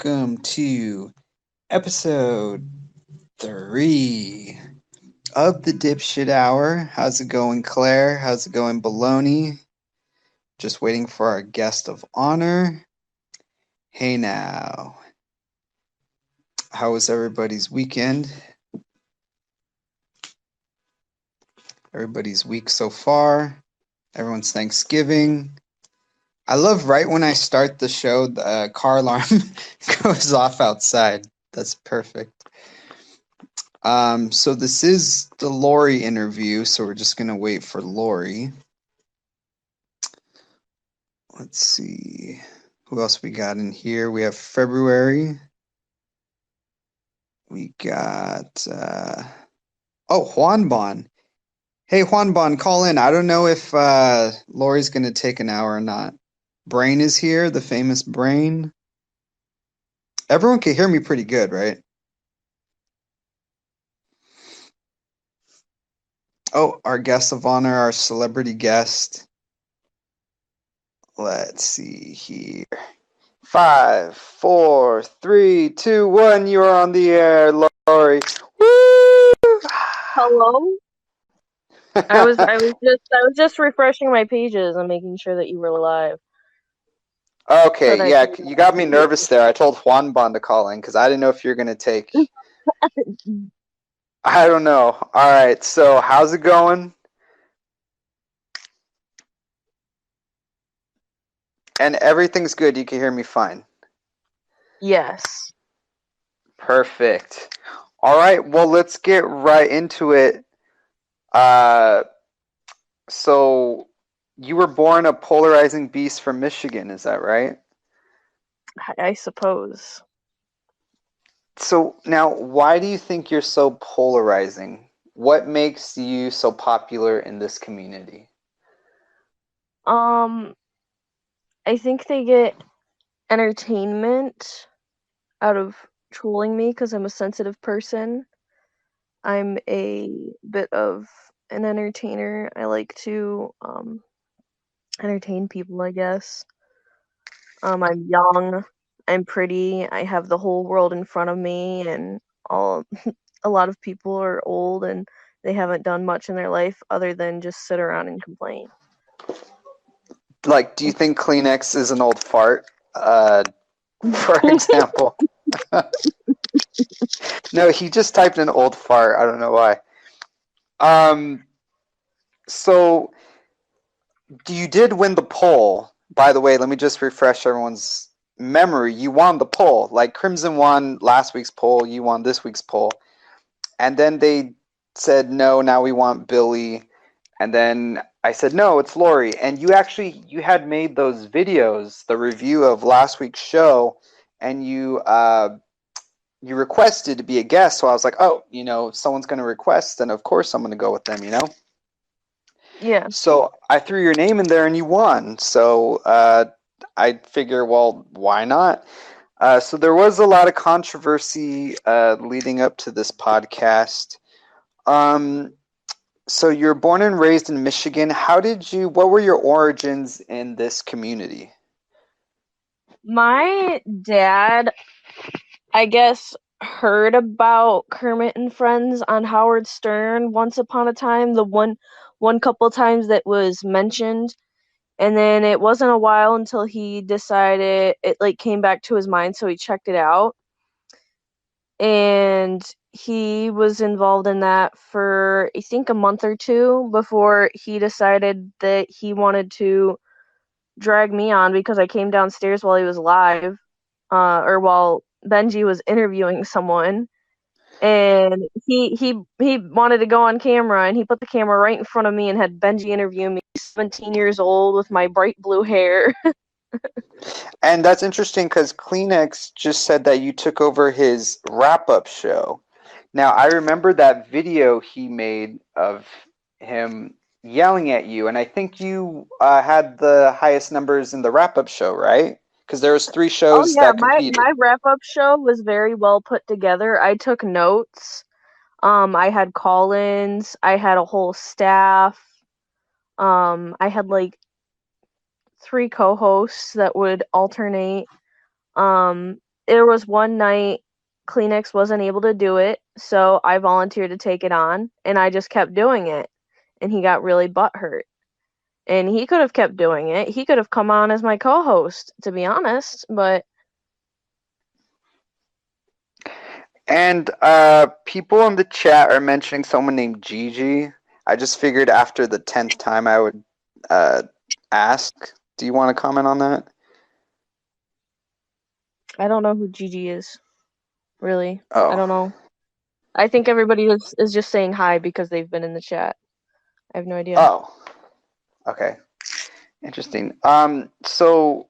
welcome to episode 3 of the Dipshit Hour. How's it going, Claire? How's it going, Baloney? Just waiting for our guest of honor. Hey now. How was everybody's weekend? Everybody's week so far. Everyone's Thanksgiving. I love right when I start the show, the car alarm goes off outside. That's perfect. So this is the Laurie interview, so we're just going to wait for Laurie. Let's see. Who else we got in here? We have February. We got... Juan Bon. Hey, Juan Bon, call in. I don't know if Laurie's going to take an hour or not. Brain is here, the famous Brain. Everyone can hear me pretty good, right? Oh, our guest of honor, our celebrity guest. Let's see here. 5, 4, 3, 2, 1. You are on the air, Laurie. Woo! Hello? I was just refreshing my pages and making sure that you were live. Okay, yeah, you got me nervous there. I told Juan Bon to call in because I didn't know if you're gonna take. I don't know. All right, so how's it going? And everything's good. You can hear me fine. Yes. Perfect. All right, well, let's get right into it. So you were born a polarizing beast from Michigan, is that right? I suppose. So now, why do you think you're so polarizing? What makes you so popular in this community? I think they get entertainment out of trolling me because I'm a sensitive person. I'm a bit of an entertainer. I like to entertain people, I guess. I'm young, I'm pretty, I have the whole world in front of me, and a lot of people are old and they haven't done much in their life other than just sit around and complain. Like, do you think Kleenex is an old fart? For example. No, he just typed in old fart. I don't know why. So you did win the poll. By the way, let me just refresh everyone's memory. You won the poll. Like Crimson won last week's poll, you won this week's poll. And then they said, no, now we want Billy. And then I said, no, it's Laurie. And you had made those videos, the review of last week's show, and you requested to be a guest. So I was like, oh, if someone's going to request, then of course I'm going to go with them, Yeah. So I threw your name in there and you won. So I figure, well, why not? So there was a lot of controversy leading up to this podcast. So you're born and raised in Michigan. What were your origins in this community? My dad, I guess, heard about Kermit and Friends on Howard Stern once upon a time, the one couple times that was mentioned. And then it wasn't a while until he decided it came back to his mind, so he checked it out. And he was involved in that for I think a month or two before he decided that he wanted to drag me on because I came downstairs while he was live, or while Benji was interviewing someone, and he wanted to go on camera, and he put the camera right in front of me and had Benji interview me, 17 years old with my bright blue hair. And that's interesting because Kleenex just said that you took over his wrap-up show. Now, I remember that video he made of him yelling at you, and I think you had the highest numbers in the wrap-up show, right? Because there was 3 shows that competed. My wrap-up show was very well put together. I took notes. I had call-ins. I had a whole staff. I had 3 co-hosts that would alternate. there was one night Kleenex wasn't able to do it, so I volunteered to take it on, and I just kept doing it, and he got really butthurt. And he could have kept doing it. He could have come on as my co-host, to be honest, but And people in the chat are mentioning someone named Gigi. I just figured after the 10th time I would ask. Do you want to comment on that? I don't know who Gigi is. Really. Oh. I don't know. I think everybody is just saying hi because they've been in the chat. I have no idea. Oh. Okay. Interesting. So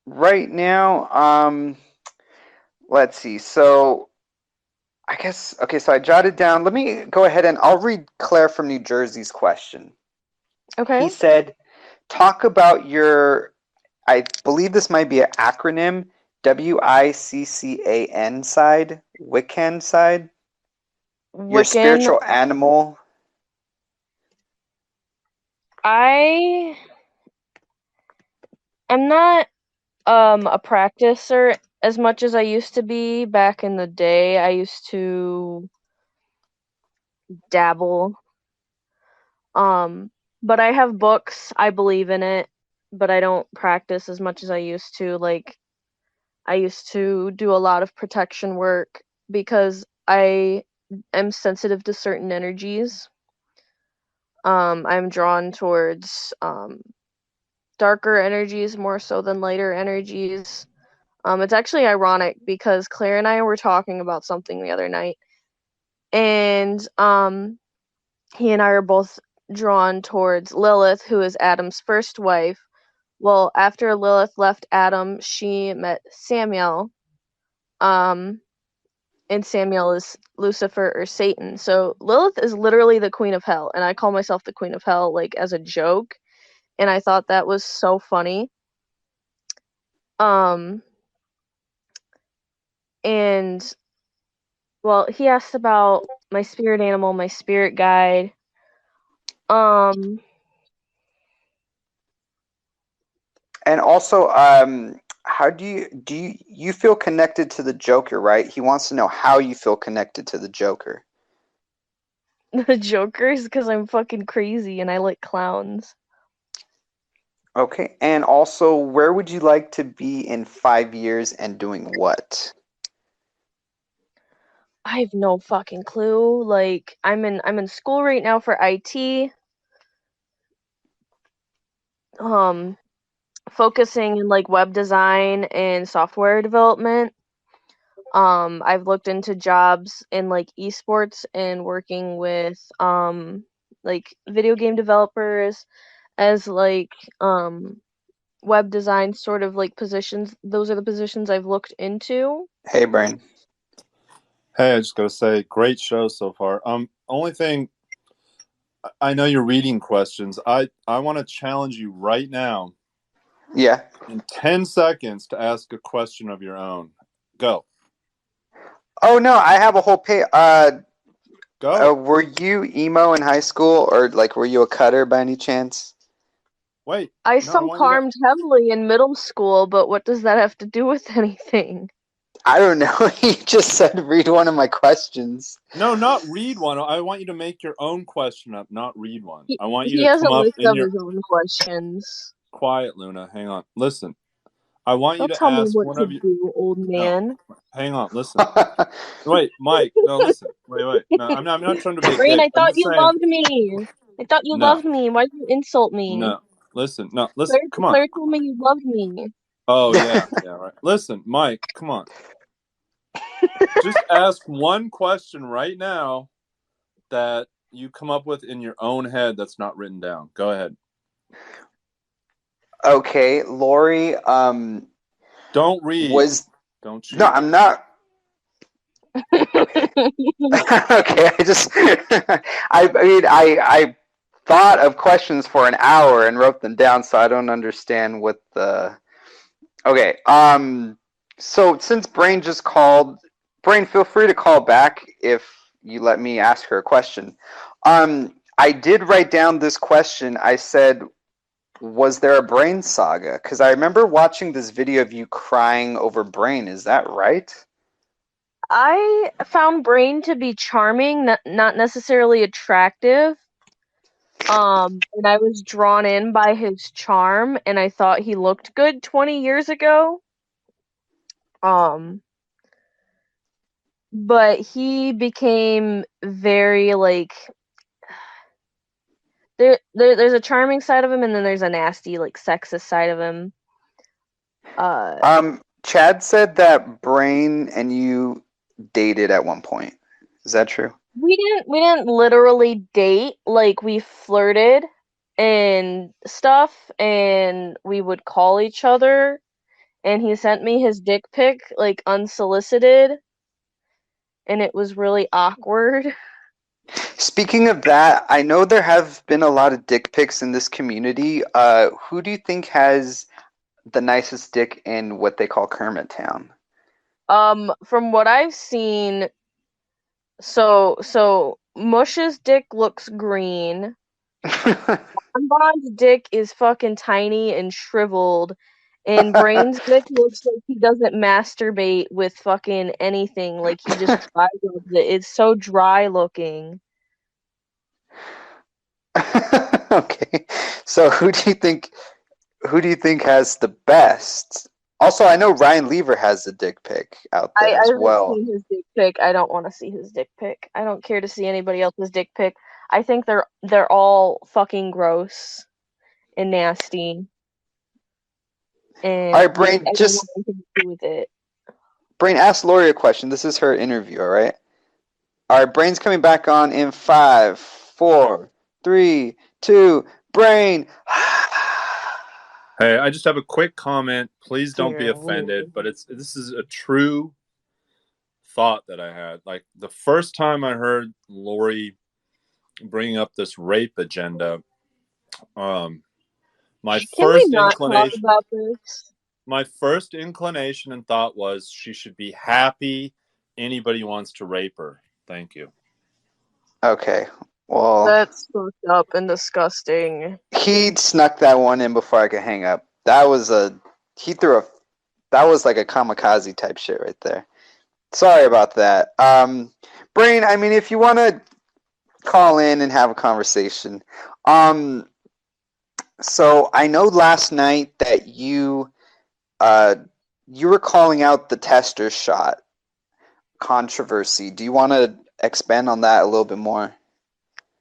right now, let's see. So I guess okay, so I jotted down. Let me go ahead and I'll read Claire from New Jersey's question. Okay. He said, talk about your, I believe this might be an acronym, WICCAN side, Wiccan side. Your Wiccan. spiritual animal. I am not a practicer as much as I used to be back in the day. I used to dabble. But I have books. I believe in it, but I don't practice as much as I used to. Like, I used to do a lot of protection work because I am sensitive to certain energies. I'm drawn towards darker energies more so than lighter energies. It's actually ironic because Claire and I were talking about something the other night, and he and I are both drawn towards Lilith, who is Adam's first wife. Well, after Lilith left Adam, she met Samuel, and Samuel is Lucifer or Satan. So Lilith is literally the queen of hell, and I call myself the queen of hell, like, as a joke, and I thought that was so funny. And, well, he asked about my spirit animal, my spirit guide. And also, how do you feel connected to the Joker, right? He wants to know how you feel connected to the Joker. The Joker's because I'm fucking crazy and I like clowns. Okay, and also, where would you like to be in 5 years and doing what? I have no fucking clue. Like, I'm in school right now for IT. Focusing in like web design and software development. I've looked into jobs in like esports and working with like video game developers as like web design sort of like positions. Those are the positions I've looked into. Hey, Brian. Hey, I just gotta say, great show so far. Only thing, I know you're reading questions. I want to challenge you right now. Yeah. In 10 seconds to ask a question of your own. Go. Oh no, I have a whole page. Go. Were you emo in high school, or like were you a cutter by any chance? Wait. I no, I want you to... self-harmed heavily in middle school, but what does that have to do with anything? I don't know. He just said read one of my questions. No, not read one. I want you to make your own question up, not read one. I want you He to has come a up list in of your... his own questions. Quiet, Luna. Hang on. Listen. I want you Don't to tell me ask what one to of you... do, old man. No. Hang on. Listen. Wait, Mike. No, listen. Wait. No, I'm not trying to be a Brain, dick. I I'm thought just you saying... loved me. I thought you No. loved me. Why'd you insult me? No. Listen. Come on. Claire told me you loved me. Oh, yeah, right. Listen, Mike, come on. Just ask one question right now that you come up with in your own head that's not written down. Go ahead. Okay, Laurie. Don't read. Don't cheat. No, I'm not. Okay. Okay, I thought of questions for an hour and wrote them down, so I don't understand what the. Okay. So since Brain just called, Brain, feel free to call back if you let me ask her a question. I did write down this question. I said, was there a Brain saga? Because I remember watching this video of you crying over Brain. Is that right? I found Brain to be charming, not necessarily attractive. And I was drawn in by his charm, and I thought he looked good 20 years ago. But he became very like there's a charming side of him, and then there's a nasty, like, sexist side of him. Chad said that Brain and you dated at one point. Is that true? We didn't literally date, like, we flirted and stuff, and we would call each other, and he sent me his dick pic, like, unsolicited, and it was really awkward. Speaking of that, I know there have been a lot of dick pics in this community. Who do you think has the nicest dick in what they call Kermit Town? From what I've seen, so Mush's dick looks green. Bonbon's dick is fucking tiny and shriveled, and Brain's dick looks like he doesn't masturbate with fucking anything. Like, he just dry rubs it. It's so dry looking. Okay, so who do you think has the best? Also, I know Ryan Lever has a dick pic out there as well. I've seen his dick pic. I don't want to see his dick pic. I don't care to see anybody else's dick pic. I think they're all fucking gross and nasty. And all right, Brain, I just don't want anything to do with it. Brain, ask Laurie a question. This is her interview, all right? All right, Brain's coming back on in 5, 4, 3, 2, Brain. Hey, I just have a quick comment. Please don't be Dear offended, Lord. but this is a true thought that I had. Like, the first time I heard Laurie bringing up this rape agenda, my Can first we not talk inclination, about this? my first inclination and thought was she should be happy anybody wants to rape her. Thank you. Okay, well, That's fucked up and disgusting. he snuck that one in before I could hang up. That was like a kamikaze type shit right there. Sorry about that. Brain, I mean, if you want to call in and have a conversation. So I know last night that you were calling out the tester shot controversy. Do you want to expand on that a little bit more?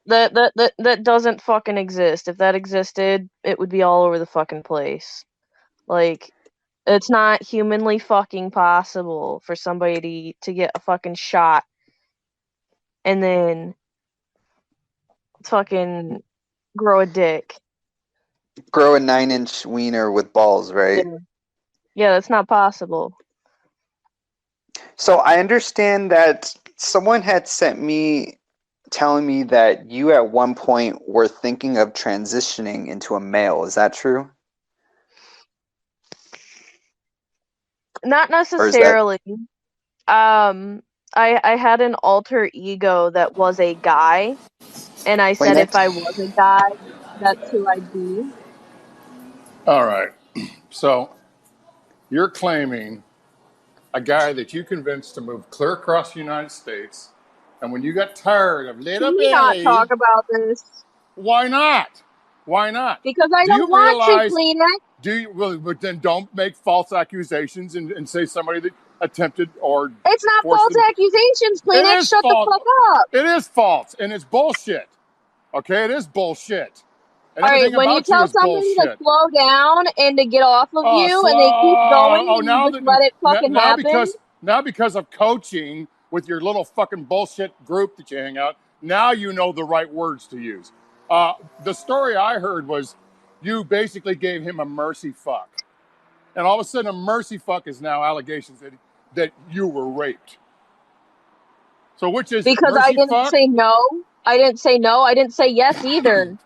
That doesn't fucking exist. If that existed, it would be all over the fucking place. Like, it's not humanly fucking possible for somebody to get a fucking shot and then fucking grow a dick. Grow a 9-inch wiener with balls, right? Yeah, that's not possible. So I understand that someone had sent me telling me that you at one point were thinking of transitioning into a male. Is that true? Not necessarily. I had an alter ego that was a guy, and I said Kleenex? if I was a guy, that's who I'd be. All right. So you're claiming a guy that you convinced to move clear across the United States, and when you got tired of little Can we not Billy, talk about this? why not? Why not? Because I Do you don't want realize- to, Kleenex. Do you well? But then don't make false accusations and say somebody that attempted or It's not forced false them- accusations, It Kleenex. is Shut false. the fuck up. It is false, and it's bullshit. Okay, it is bullshit. And All right, everything when you about tell is somebody to bullshit. slow down and to get off of you, and they keep going, and you just let it fucking happen. Now because of coaching with your little fucking bullshit group that you hang out, now you know the right words to use. The story I heard was you basically gave him a mercy fuck. And all of a sudden a mercy fuck is now allegations that you were raped. So which is Because mercy I didn't fuck? say no. I didn't say no. I didn't say yes either.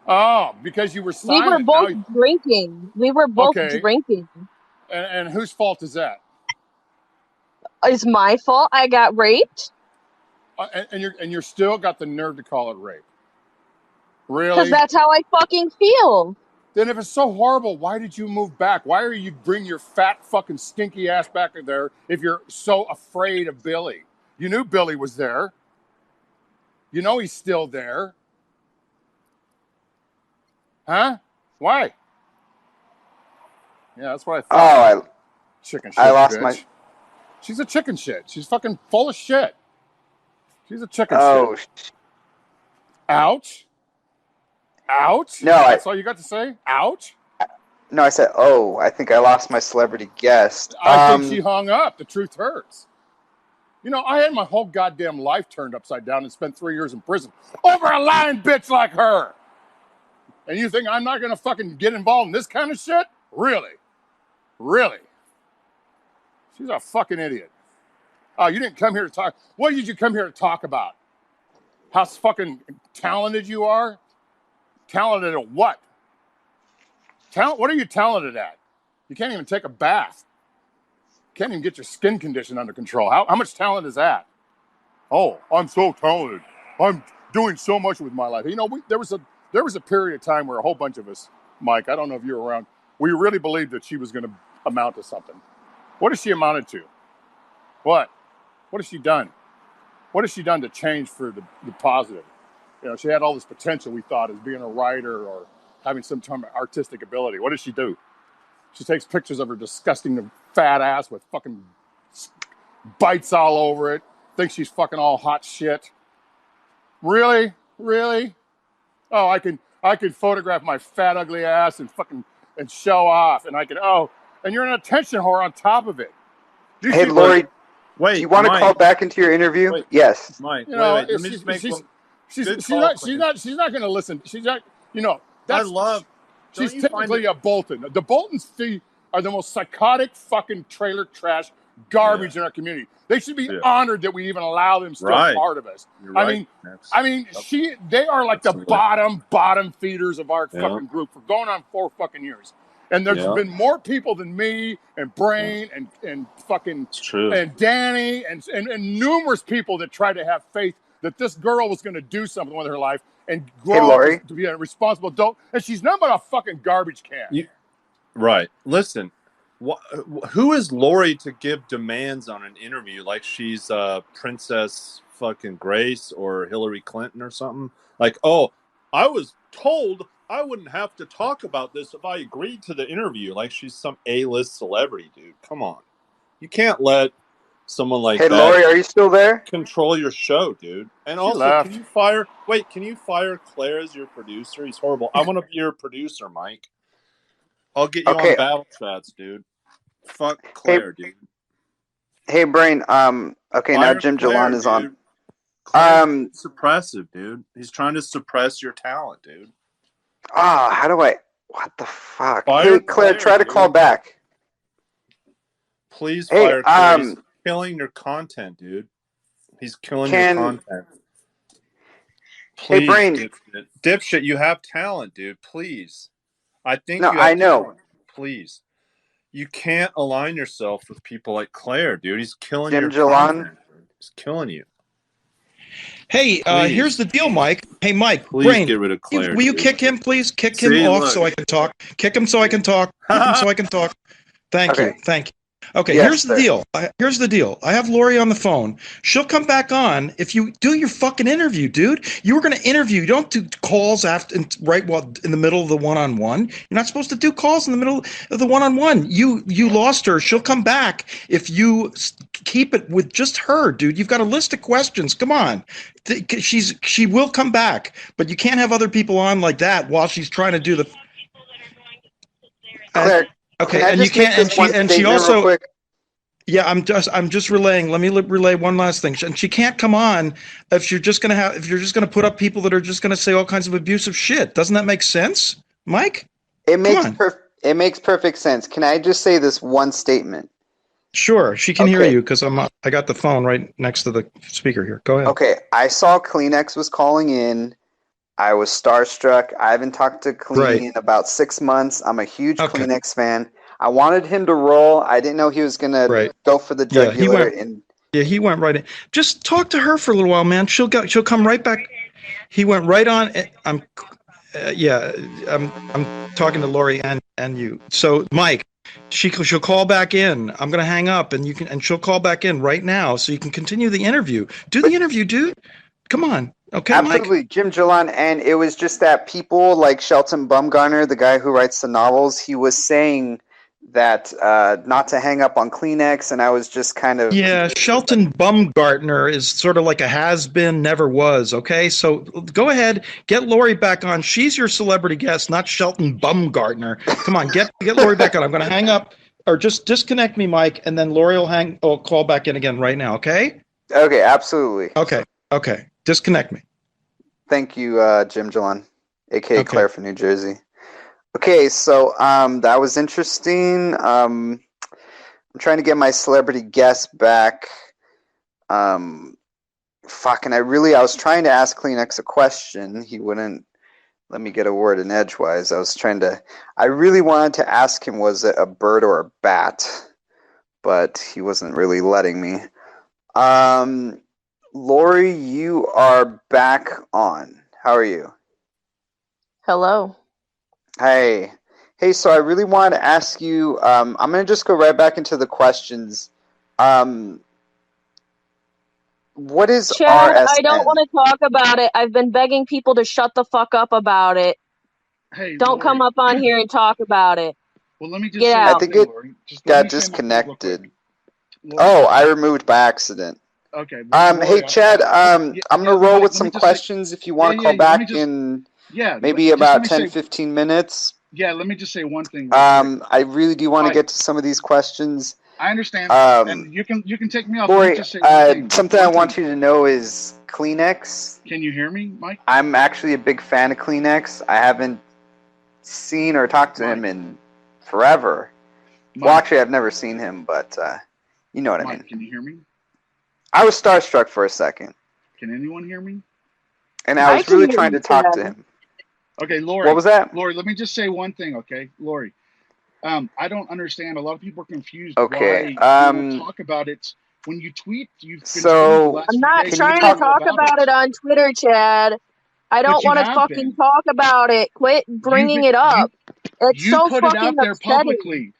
Oh, because you were silent. We were both Now drinking. We were both Okay. drinking. and whose fault is that? It's my fault I got raped? And you're still got the nerve to call it rape. Really? Because that's how I fucking feel. Then if it's so horrible, why did you move back? Why are you bring your fat fucking stinky ass back there if you're so afraid of Billy? You knew Billy was there. You know he's still there. Huh? Why? Yeah, that's what I thought. Oh, Chicken shit, I lost bitch. my. She's a chicken shit. She's fucking full of shit. She's a chicken Oh, shit. Ouch. Ouch. no, That's all you got to say? Ouch. no, I said, oh, I think I lost my celebrity guest. I think she hung up. The truth hurts. You know, I had my whole goddamn life turned upside down and spent 3 years in prison over a lying bitch like her. And you think I'm not going to fucking get involved in this kind of shit? Really? Really? She's a fucking idiot. Oh, you didn't come here to talk. What did you come here to talk about? How fucking talented you are? Talented at what? What are you talented at? You can't even take a bath. Can't even get your skin condition under control. How much talent is that? Oh, I'm so talented. I'm doing so much with my life. You know, there was a period of time where a whole bunch of us, Mike, I don't know if you were around, we really believed that she was going to amount to something. What has she amounted to? What? What has she done? What has she done to change for the positive? You know, she had all this potential, we thought, as being a writer or having some kind of artistic ability. What does she do? She takes pictures of her disgusting fat ass with fucking bites all over it. Thinks she's fucking all hot shit. Really? Really? Oh, I can photograph my fat, ugly ass and fucking and show off. And and you're an attention whore on top of it. Hey, Laurie, wait, do you want to call back into your interview? Wait, yes. Mike, you know, wait. Let me just make one. She's not going to listen. She's not, you know. She's technically a Boulton. The Boultons are the most psychotic fucking trailer trash garbage in our community. They should be honored that we even allow them still part of us. You're right. They are like the bottom feeders of our fucking group for going on 4 fucking years. And there's been more people than me and Brain and fucking and Danny and numerous people that tried to have faith that this girl was going to do something with her life and grow up to be a responsible adult. And she's nothing but a fucking garbage can. Right. Listen, who is Laurie to give demands on an interview like she's Princess fucking Grace or Hillary Clinton or something? Like, oh, I was told I wouldn't have to talk about this if I agreed to the interview. Like she's some A-list celebrity, dude. Come on. You can't let someone like that. Hey, Laurie, are you still there? Control your show, dude. And also, can you fire Claire as your producer? He's horrible. I want to be your producer, Mike. I'll get you on battle chats, dude. Fuck Claire, dude. Hey, Brain. Okay, Fire now Jim Jalon is on. Suppressive, dude. He's trying to suppress your talent, dude. How do I? What the fuck? Hey, Claire, try to call back. Please fire Claire. He's killing your content, dude. He's killing your content. Please, hey, Brain. Dipshit, you have talent, dude. Please. I think I know. Talent. Please. You can't align yourself with people like Claire, dude. He's killing your content. He's killing you. Hey, here's the deal, Mike. Hey, Mike. Please Brain, get rid of Claire. Will you kick him, please? Kick him off so I can talk. Kick him so I can talk. Kick him so I can talk. Thank you. Okay, here's the deal. Here's the deal. I have Laurie on the phone. She'll come back on if you do your fucking interview, dude. You were going to interview. You don't do calls in the middle of the one-on-one. You're not supposed to do calls in the middle of the one-on-one. You lost her. She'll come back if you keep it with just her, dude. You've got a list of questions. Come on. She will come back, but you can't have other people on like that while she's trying to do the. Okay, and you can't. And she also. Yeah, I'm just relaying. Let me relay one last thing. And she can't come on if you're just gonna put up people that are just gonna say all kinds of abusive shit. Doesn't that make sense, Mike? It makes perfect sense. Can I just say this one statement? Sure, she can hear you because I got the phone right next to the speaker here. Go ahead. Okay, I saw Kleenex was calling in. I was starstruck. I haven't talked to Kleenex in about 6 months. I'm a huge Kleenex fan. I wanted him to roll. I didn't know he was going to go for the jugular. He went right in. Just talk to her for a little while, man. She'll come right back. He went right on. Yeah, I'm talking to Laurie and you. So, Mike, she'll call back in. I'm gonna hang up, and she'll call back in right now, so you can continue the interview. Do the interview, dude. Come on, okay, Absolutely, Mike. Jim Gillon, and it was just that people like Shelton Bumgarner, the guy who writes the novels, he was saying that not to hang up on Kleenex, and I was just kind of Yeah, Shelton Bumgartner is sort of like a has-been, never was. Okay, so go ahead, get Laurie back on. She's your celebrity guest, not Shelton Bumgartner. Come on, get Laurie back on. I'm going to hang up, or just disconnect me, Mike, and then Laurie will call back in again right now. Okay? Okay, absolutely. Okay. Disconnect me. Thank you, Jim Gillon, aka Okay. Claire from New Jersey. Okay, so that was interesting. I'm trying to get my celebrity guest back. And I was trying to ask Kleenex a question. He wouldn't let me get a word in edgewise. I really wanted to ask him, was it a bird or a bat? But he wasn't really letting me. Laurie, you are back on. How are you? Hello. Hey, so I really wanted to ask you, I'm going to just go right back into the questions. What is Chad, RSN? I don't want to talk about it. I've been begging people to shut the fuck up about it. Hey, don't Laurie. come up on here and talk about it. Well, let me just Get say out. I think it got disconnected. Oh, I removed by accident. Okay. Well, Laurie, hey, Chad, I'm going to roll with some questions if you want to call back in maybe about 10-15 minutes. Yeah, let me just say one thing. I really do want to get to some of these questions. I understand, and you can take me off. Laurie, just say one thing. Something I want you to know is Kleenex. Can you hear me, Mike? I'm actually a big fan of Kleenex. I haven't seen or talked to him in forever. Mike. Well, actually, I've never seen him, but you know what I mean. Can you hear me? I was starstruck for a second. Can anyone hear me? And I was really trying to talk to him. Okay, Laurie. What was that? Laurie, let me just say one thing, okay? Laurie, I don't understand. A lot of people are confused okay. why you don't talk about it. When you tweet, you've been I'm not trying to talk about it on Twitter, Chad. I don't want to fucking talk about it. Quit bringing it up. It's so fucking upsetting.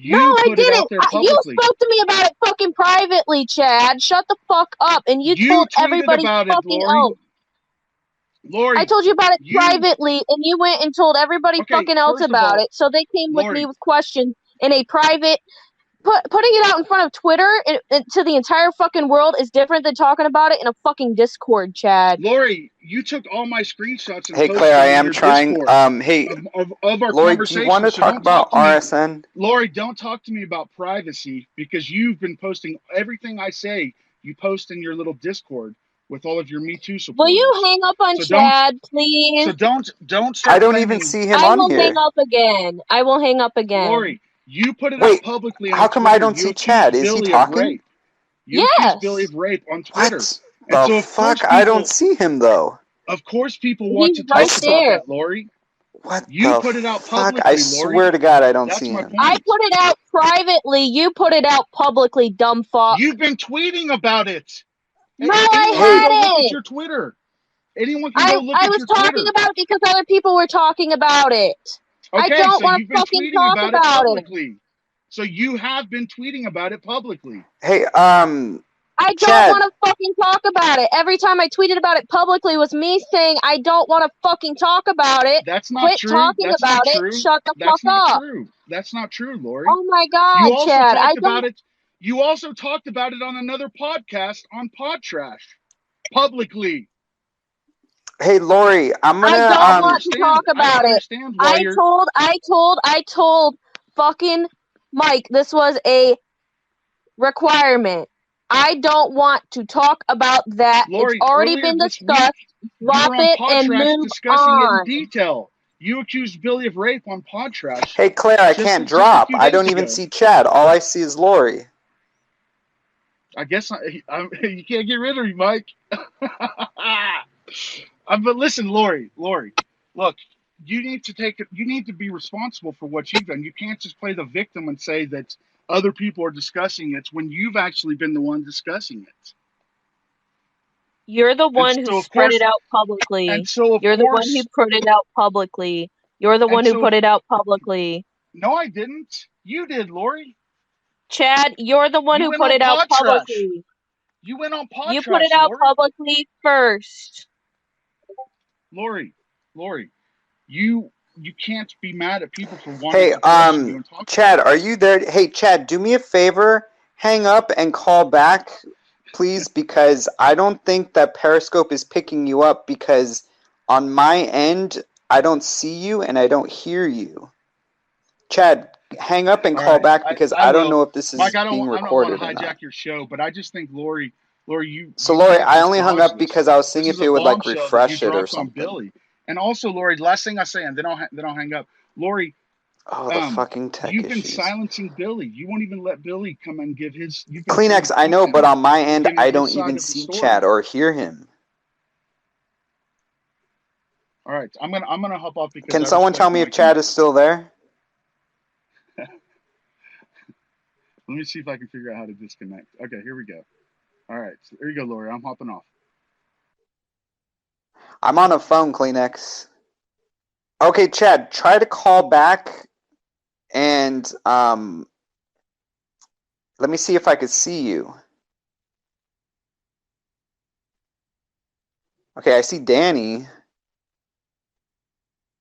No, I didn't. You spoke to me about it fucking privately, Chad. Shut the fuck up. And you told everybody fucking else. Laurie, I told you about it privately, and you went and told everybody fucking else about it. So they came with me with questions in a private. Putting it out in front of Twitter to the entire fucking world is different than talking about it in a fucking Discord, Chad. Laurie, you took all my screenshots and hey, Claire, I am trying. Hey, of our Laurie, do you want to talk about RSN? Laurie, don't talk to me about privacy because you've been posting everything I say. You post in your little Discord with all of your Me Too supporters. Will you hang up on Chad, please? So don't start. I don't even see him on here. I will hang up again. I will hang up again. Laurie, you put it out publicly on Twitter. How come I don't see Chad? Is he talking? You accused Billy of rape on Twitter. What the fuck? I don't see him, though. Of course people want to talk about that, Laurie. What you put it out publicly, I swear to God, I don't see him. I put it out privately. You put it out publicly, dumb fuck. You've been tweeting about it. No, I hadn't. Look at your Twitter. Anyone can go look at your Twitter. I was talking about it because other people were talking about it. Okay, I don't want to fucking talk about it. So you have been tweeting about it publicly. Hey, I don't want to fucking talk about it. Every time I tweeted about it publicly was me saying I don't want to fucking talk about it. That's not true. Quit talking about it. Shut the fuck up. That's not true, Laurie. Oh my God, Chad. You also talked about it on another podcast on Podtrash publicly. Hey, Laurie, I'm gonna. I don't want to talk about it. I told fucking Mike this was a requirement. I don't want to talk about that. Laurie, it's already been discussed. Drop it and move on. It in detail. You accused Billy of rape on Podtrash. Hey, Claire, I can't drop. I don't even see Chad. All I see is Laurie. I guess you can't get rid of me, Mike. But listen, Laurie, look, you need to be responsible for what you've done. You can't just play the victim and say that other people are discussing it when you've actually been the one discussing it. You're the one who spread it out publicly. You're the one who put it out publicly. You're the one who put it out publicly. No, I didn't. You did, Laurie. Chad, you're the one who put it out publicly. You went on Pod You put it out publicly first. Laurie, you can't be mad at people for wanting to question you and talk Chad, are you there? Hey, Chad, do me a favor. Hang up and call back, please, because I don't think that Periscope is picking you up because on my end, I don't see you and I don't hear you. Chad, hang up and call back because I don't know if this is being recorded. I don't want to hijack your show, but I just think Laurie, you. So Laurie, I only hung up because I was seeing if it would like refresh it or something. Billy. And also, Laurie, last thing I say, and then I'll hang up. Laurie, the fucking tech you've been silencing Billy. You won't even let Billy come and give his. Kleenex, I know, but on my end, I don't even see Chad or hear him. All right, I'm gonna hop off because. Can someone tell me if Chad is still there? Let me see if I can figure out how to disconnect. Okay, here we go. All right, so here you go, Laurie. I'm hopping off. I'm on a phone, Kleenex. Okay, Chad, try to call back and let me see if I could see you. Okay, I see Danny.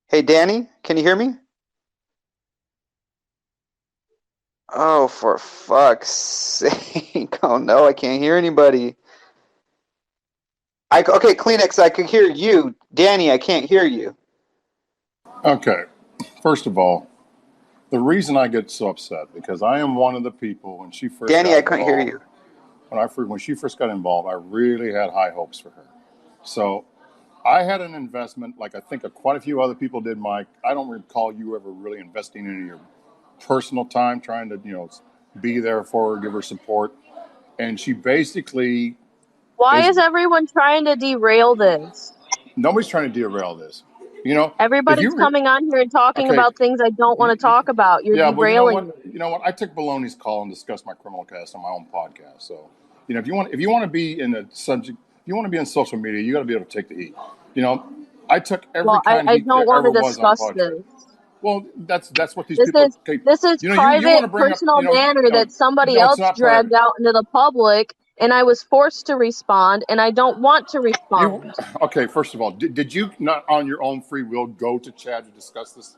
Hey, Danny, can you hear me? Oh, for fuck's sake. Oh, no, I can't hear anybody. Okay, Kleenex, I could hear you. Danny, I can't hear you. Okay, first of all, the reason I get so upset, because I am one of the people when she first Danny, I couldn't hear you. When she first got involved, I really had high hopes for her. So I had an investment, like I think quite a few other people did, Mike. I don't recall you ever really investing in your personal time, trying to, be there for her, give her support. And she basically... Why is everyone trying to derail this? Nobody's trying to derail this. Everybody's coming on here and talking about things I don't want to talk about. You're derailing me. You know what? I took Baloney's call and discussed my criminal case on my own podcast. So, if you want to be in a subject, if you want to be in social media, you got to be able to take the heat. I took every kind of heat I don't want to discuss this. Well, that's what these people. This is private, personal matter that somebody else dragged out into the public, and I was forced to respond, and I don't want to respond. Okay, first of all, did you not on your own free will go to Chad to discuss this?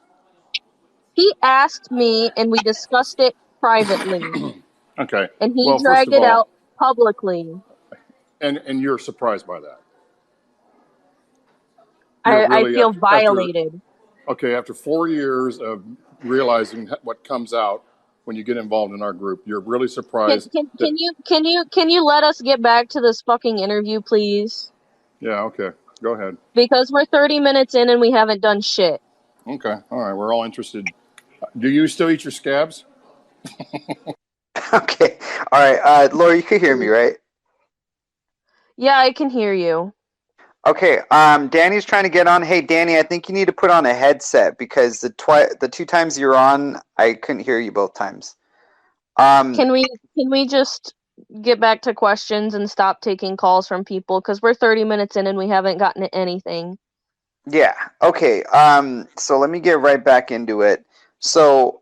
He asked me, and we discussed it privately. Okay. And he dragged it out publicly. And you're surprised by that? I feel violated. After 4 years of realizing what comes out when you get involved in our group, you're really surprised. Can you let us get back to this fucking interview, please? Yeah, okay. Go ahead. Because we're 30 minutes in and we haven't done shit. Okay. All right. We're all interested. Do you still eat your scabs? Okay. All right. Laurie, you can hear me, right? Yeah, I can hear you. Okay, Danny's trying to get on. Hey, Danny, I think you need to put on a headset because the two times you're on, I couldn't hear you both times. Can we just get back to questions and stop taking calls from people because we're 30 minutes in and we haven't gotten to anything? Yeah. Okay. So let me get right back into it. So,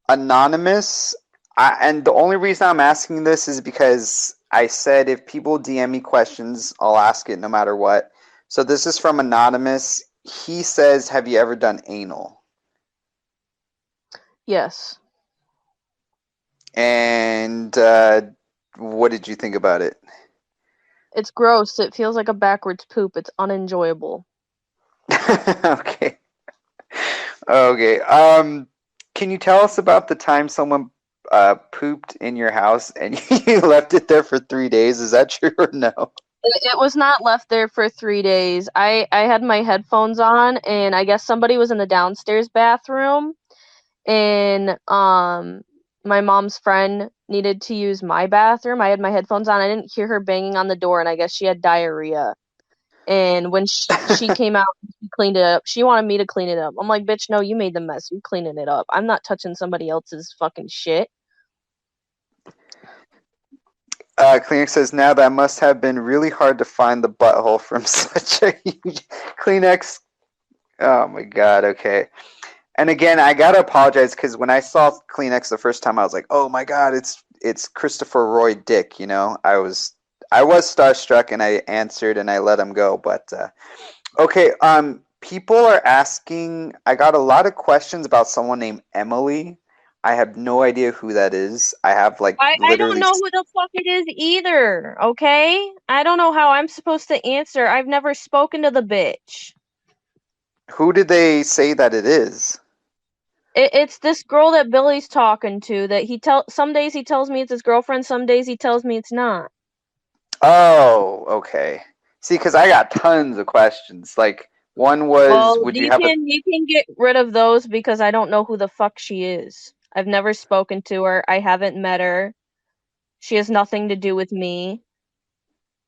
Anonymous, and the only reason I'm asking this is because I said if people DM me questions, I'll ask it no matter what. So this is from Anonymous. He says, have you ever done anal? Yes. And what did you think about it? It's gross. It feels like a backwards poop. It's unenjoyable. Okay. Okay. Can you tell us about the time someone pooped in your house and you left it there for 3 days? Is that true or no? It was not left there for 3 days. I had my headphones on, and I guess somebody was in the downstairs bathroom, and my mom's friend needed to use my bathroom. I had my headphones on. I didn't hear her banging on the door, and I guess she had diarrhea. And when she came out, she cleaned it up. She wanted me to clean it up. I'm like, bitch, no, you made the mess. You cleaning it up. I'm not touching somebody else's fucking shit. Kleenex says, now that must have been really hard to find the butthole from such a huge Kleenex. Oh my god, okay. And again, I gotta apologize because when I saw Kleenex the first time, I was like, "Oh my god, it's Christopher Roy Dick." You know, I was starstruck, and I answered, and I let him go. But okay, people are asking. I got a lot of questions about someone named Emily. I have no idea who that is. I have like I don't literally. know who the fuck it is either. Okay, I don't know how I'm supposed to answer. I've never spoken to the bitch. Who did they say that it is? It's this girl that Billy's talking to. That some days he tells me it's his girlfriend. Some days he tells me it's not. Oh, okay. See, because I got tons of questions. Like one was, Well, would you you have a can get rid of those because I don't know who the fuck she is. I've never spoken to her. I haven't met her. She has nothing to do with me.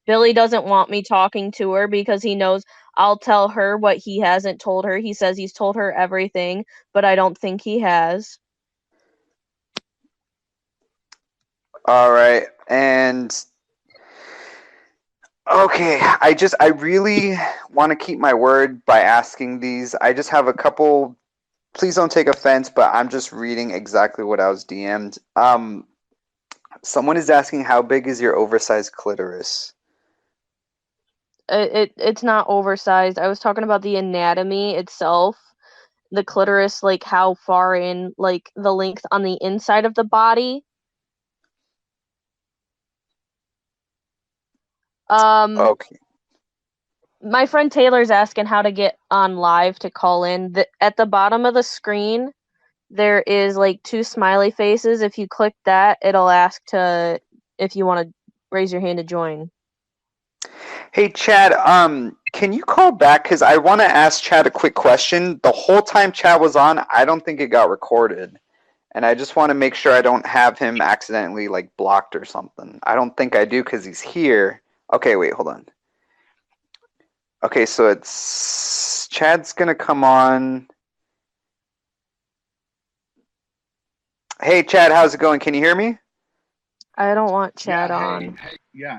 Billy doesn't want me talking to her because he knows I'll tell her what he hasn't told her. He says he's told her everything, but I don't think he has. All right, and okay, I really want to keep my word by asking these. I just have a couple. Please don't take offense, but I'm just reading exactly what I was DM'd. Someone is asking, how big is your oversized clitoris? It's not oversized. I was talking about the anatomy itself. The clitoris, like how far in, like the length on the inside of the body. Okay. My friend Taylor's asking how to get on live to call in. At the bottom of the screen, there is like 2 smiley faces. If you click that, it'll ask if you want to raise your hand to join. Hey, Chad, can you call back? Because I want to ask Chad a quick question. The whole time Chad was on, I don't think it got recorded. And I just want to make sure I don't have him accidentally, like, blocked or something. I don't think I do because he's here. Okay, wait, hold on. Okay, so it's... Chad's going to come on. Hey, Chad, how's it going? Can you hear me? I don't want Chad on.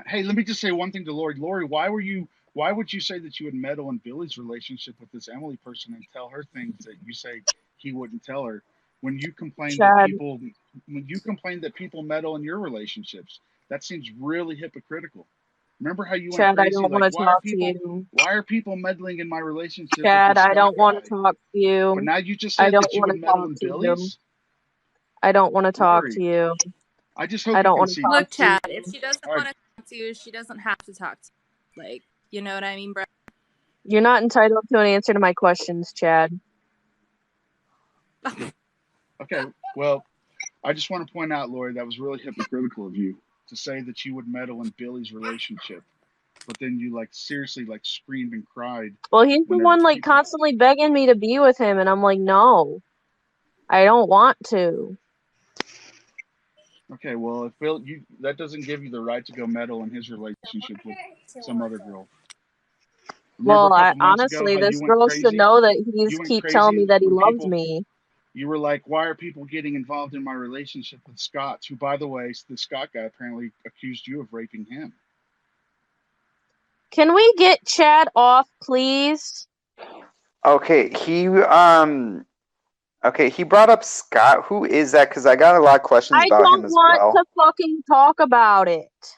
Hey, let me just say one thing to Laurie. Laurie, why would you say that you would meddle in Billy's relationship with this Emily person and tell her things that you say he wouldn't tell her? When you complain that people meddle in your relationships, that seems really hypocritical. Remember how you went Chad, crazy? I don't Like, want to talk to you. why are people meddling in my relationship with Chad, this I Scott don't want to guy? talk to you. But now you just I said don't that you want would to meddle talk in to you. Billy's. I don't want to talk Laurie, to you. I just hope I you don't can want to see. talk Look, to you. Chad, if she doesn't want to talk to you, she doesn't have to talk to you. Like, you know what I mean, bro? You're not entitled to an answer to my questions, Chad. Okay, well, I just want to point out, Laurie, that was really hypocritical of you to say that you would meddle in Billy's relationship, but then you seriously screamed and cried. Well, he's the one constantly begging me to be with him, and I'm like, no, I don't want to. Okay, well, if Bill, that doesn't give you the right to go meddle in his relationship with some other girl. Well, honestly, this girl should know that he's keep telling me that he loves me. You were like, why are people getting involved in my relationship with Scott? Who, by the way, the Scott guy apparently accused you of raping him. Can we get Chad off, please? Okay, he brought up Scott. Who is that? Because I got a lot of questions about him as well. I don't want to fucking talk about it.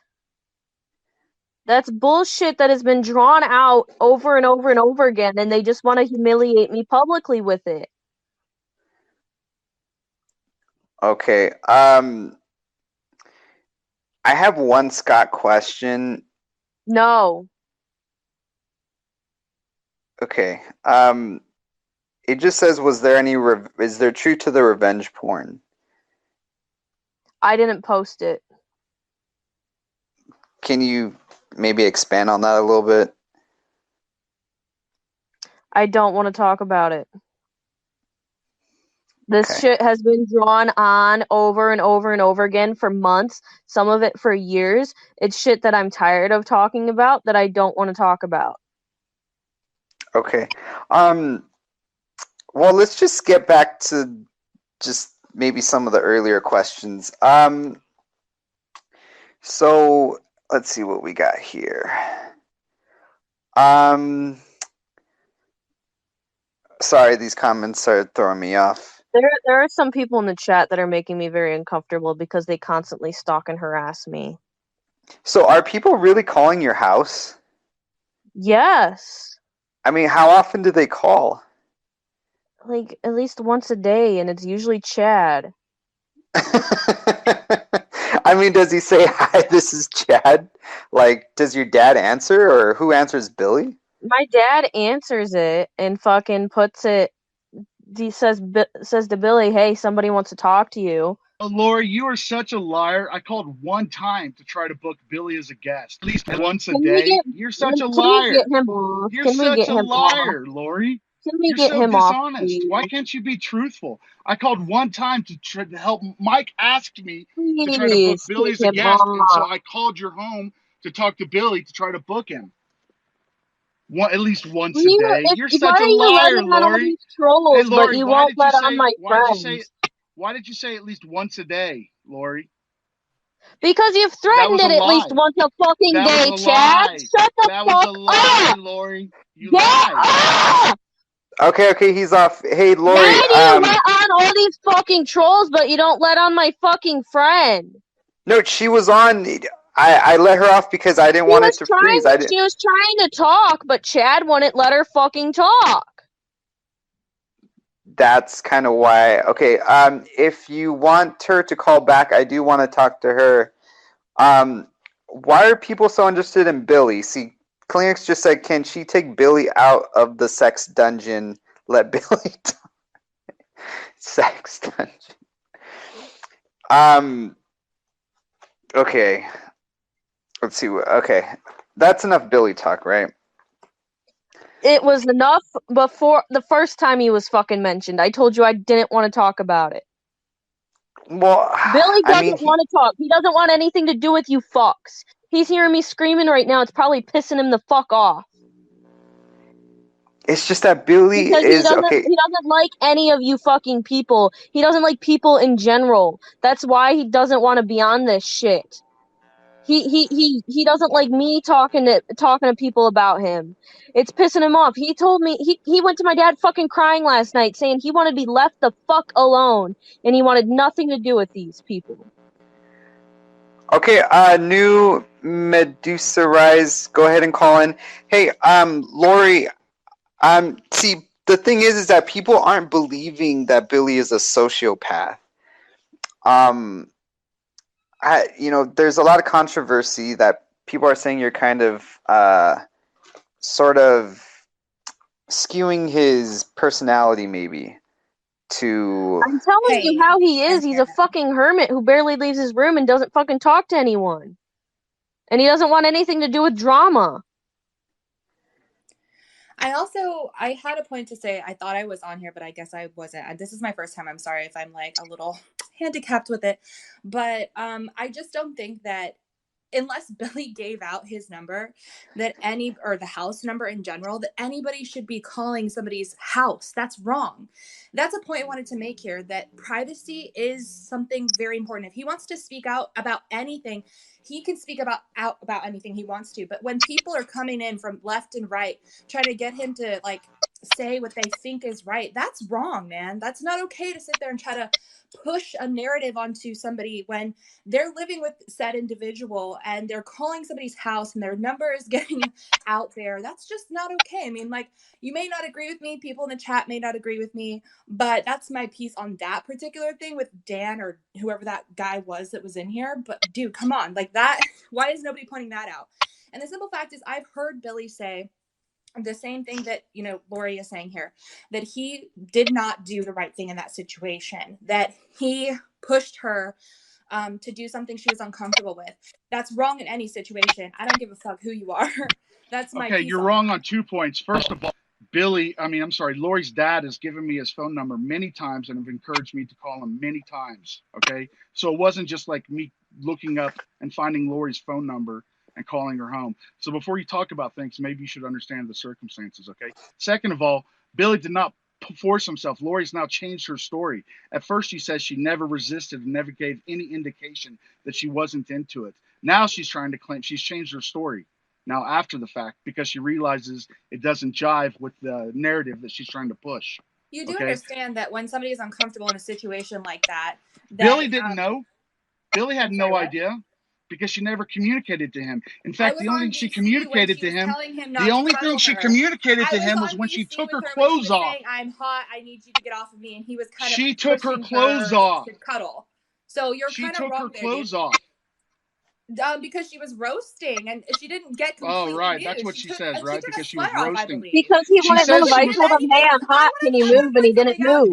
That's bullshit that has been drawn out over and over and over again, and they just want to humiliate me publicly with it. Okay. I have one Scott question. No. Okay. It just says, was there any is there truth to the revenge porn? I didn't post it. Can you maybe expand on that a little bit? I don't want to talk about it. This shit has been drawn on over and over and over again for months, some of it for years. It's shit that I'm tired of talking about that I don't want to talk about. Okay. Well, let's just get back to just maybe some of the earlier questions. So let's see what we got here. Sorry, these comments are throwing me off. There are some people in the chat that are making me very uncomfortable because they constantly stalk and harass me. So are people really calling your house? Yes. I mean, how often do they call? Like, at least once a day, and it's usually Chad. I mean, does he say, hi, this is Chad? Like, does your dad answer, or who answers Billy? My dad answers it and fucking puts it. He says to Billy, "Hey, somebody wants to talk to you." Oh, Laurie, you are such a liar. I called one time to try to book Billy as a guest, at least once a day. You're such a liar. Get him off? You're such a liar, Laurie. You're so dishonest. Why can't you be truthful? I called one time to try to help. Mike asked me to try to book Billy as a guest, and so I called your home to talk to Billy to try to book him. At least once a day. You're such a liar, Laurie. Trolls, hey, Laurie, but you won't let on my friends. Why did you say at least once a day, Laurie? Because you've threatened it at least once a fucking day, Chad. Shut the fuck up. That was a lie, Laurie. You lied. Okay, he's off. Hey, Laurie. Why do you let on all these fucking trolls, but you don't let on my fucking friend? No, she was on. I let her off because I didn't want it to freeze. She was trying to talk, but Chad wouldn't let her fucking talk. That's kind of why. Okay, if you want her to call back, I do want to talk to her. Why are people so interested in Billy? See, Kleenex just said, can she take Billy out of the sex dungeon? Let Billy talk. Sex dungeon. Okay. Let's see. Okay. That's enough Billy talk, right? It was enough before the first time he was fucking mentioned. I told you I didn't want to talk about it. Well, Billy doesn't want to talk. He doesn't want anything to do with you fucks. He's hearing me screaming right now. It's probably pissing him the fuck off. It's just that Billy is okay. He doesn't like any of you fucking people. He doesn't like people in general. That's why he doesn't want to be on this shit. He doesn't like me talking to people about him. It's pissing him off. He told me he went to my dad fucking crying last night saying he wanted to be left the fuck alone and he wanted nothing to do with these people. Okay, new Medusa Rise, go ahead and call in. Hey, Laurie, see, the thing is that people aren't believing that Billy is a sociopath. There's a lot of controversy that people are saying you're kind of sort of skewing his personality maybe to... I'm telling you how he is. He's a fucking hermit who barely leaves his room and doesn't fucking talk to anyone. And he doesn't want anything to do with drama. I had a point to say. I thought I was on here, but I guess I wasn't. This is my first time. I'm sorry if I'm like a little handicapped with it. But I just don't think that unless Billy gave out his number, or the house number in general, that anybody should be calling somebody's house. That's wrong. That's a point I wanted to make here, that privacy is something very important. If he wants to speak out about anything, he can speak out about anything he wants to. But when people are coming in from left and right, trying to get him to like say what they think is right, that's wrong, man. That's not okay to sit there and try to push a narrative onto somebody when they're living with said individual and they're calling somebody's house and their number is getting out there. That's just not okay. I mean, like, you may not agree with me, people in the chat may not agree with me, but that's my piece on that particular thing with Dan or whoever that guy was that was in here. But dude, come on, like that, why is nobody pointing that out? And the simple fact is, I've heard Billy say the same thing that, Laurie is saying here, that he did not do the right thing in that situation, that he pushed her to do something she was uncomfortable with. That's wrong in any situation. I don't give a fuck who you are. That's my piece. Okay, you're wrong on 2 points. First of all, Laurie's dad has given me his phone number many times and have encouraged me to call him many times. Okay, so it wasn't just like me looking up and finding Laurie's phone number and calling her home. So before you talk about things, maybe you should understand the circumstances, okay? Second of all, Billy did not force himself. Laurie's now changed her story. At first, she says she never resisted and never gave any indication that she wasn't into it. Now she's trying to claim she's changed her story now after the fact because she realizes it doesn't jive with the narrative that she's trying to push. You do understand that when somebody is uncomfortable in a situation like that, Billy didn't know. Billy had no idea because she never communicated to him. In fact, the only thing she communicated to him, was when she took her clothes off. Saying, I'm hot. I need you to get off of me. And he was kind of she took her clothes off to cuddle. So you're kind of wrong. She took her clothes off. Because she was roasting and she didn't get completely right. That's what she says, right? Because she was roasting. Because he wouldn't move. I told him, hey, I'm hot. Can you move? And he didn't move.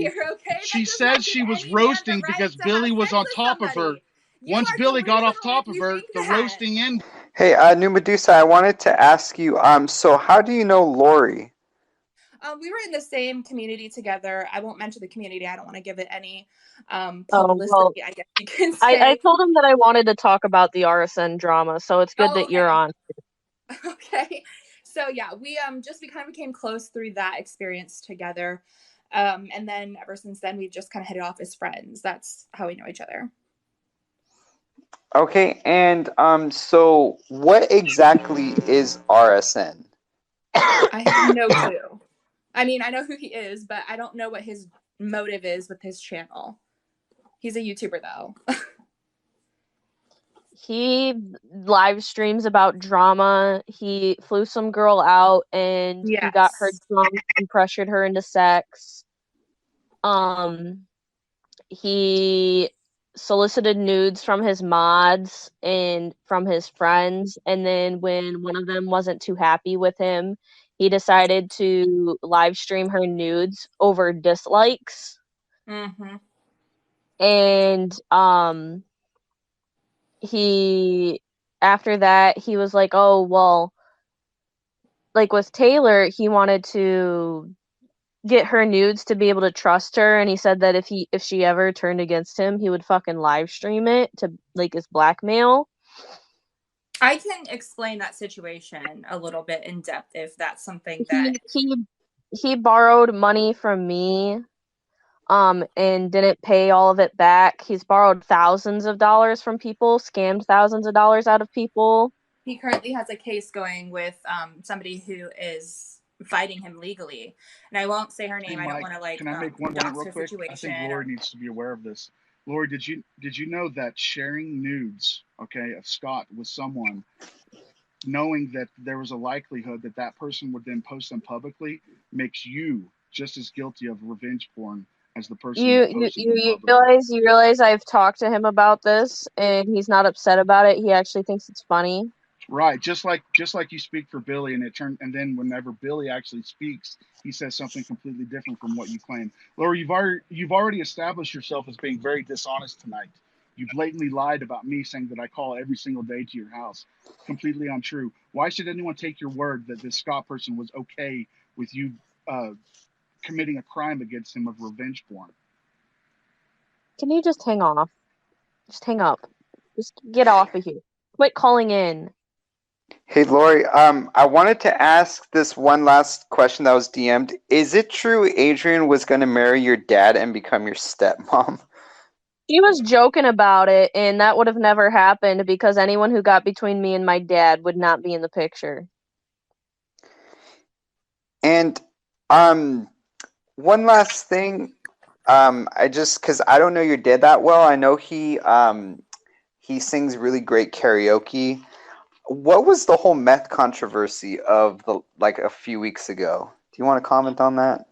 She said she was roasting because Billy was on top of her. Once Billy got off top of her, the roasting ended. Hey, New Medusa, I wanted to ask you, so how do you know Laurie? We were in the same community together. I won't mention the community. I don't want to give it any publicity, I guess you can say. I told him that I wanted to talk about the RSN drama, so it's good that you're on. Okay. So yeah, we kind of became close through that experience together. And then ever since then, we've just kind of hit it off as friends. That's how we know each other. Okay, and so what exactly is RSN? I have no clue. I mean, I know who he is, but I don't know what his motive is with his channel. He's a YouTuber, though. He live streams about drama. He flew some girl out and he got her drunk and pressured her into sex. He solicited nudes from his mods and from his friends, and then when one of them wasn't too happy with him, he decided to live stream her nudes over dislikes. Mm-hmm. And after that he was like, oh well, like with Taylor, he wanted to get her nudes to be able to trust her, and he said that if she ever turned against him, he would fucking live stream it to like as blackmail. I can explain that situation a little bit in depth if that's something that he borrowed money from me and didn't pay all of it back. He's borrowed thousands of dollars from people, scammed thousands of dollars out of people. He currently has a case going with somebody who is fighting him legally, and I won't say her name. Hey, Mike, I don't want to like. Can I make one point real quick? I think Laurie needs to be aware of this. Laurie, did you know that sharing nudes, okay, of Scott with someone, knowing that there was a likelihood that that person would then post them publicly, makes you just as guilty of revenge porn as the person you realize I've talked to him about this and he's not upset about it. He actually thinks it's funny. Right, just like you speak for Billy, and then whenever Billy actually speaks, he says something completely different from what you claim. Laurie, you've already established yourself as being very dishonest tonight. You blatantly lied about me, saying that I call every single day to your house. Completely untrue. Why should anyone take your word that this Scott person was okay with you committing a crime against him of revenge porn? Can you just hang off? Just hang up. Just get off of here. Quit calling in. Hey, Laurie, I wanted to ask this one last question that was DM'd. Is it true Adrian was going to marry your dad and become your stepmom? She was joking about it, and that would have never happened because anyone who got between me and my dad would not be in the picture. And one last thing, because I don't know your dad that well. I know he sings really great karaoke. What was the whole meth controversy of a few weeks ago? Do you want to comment on that?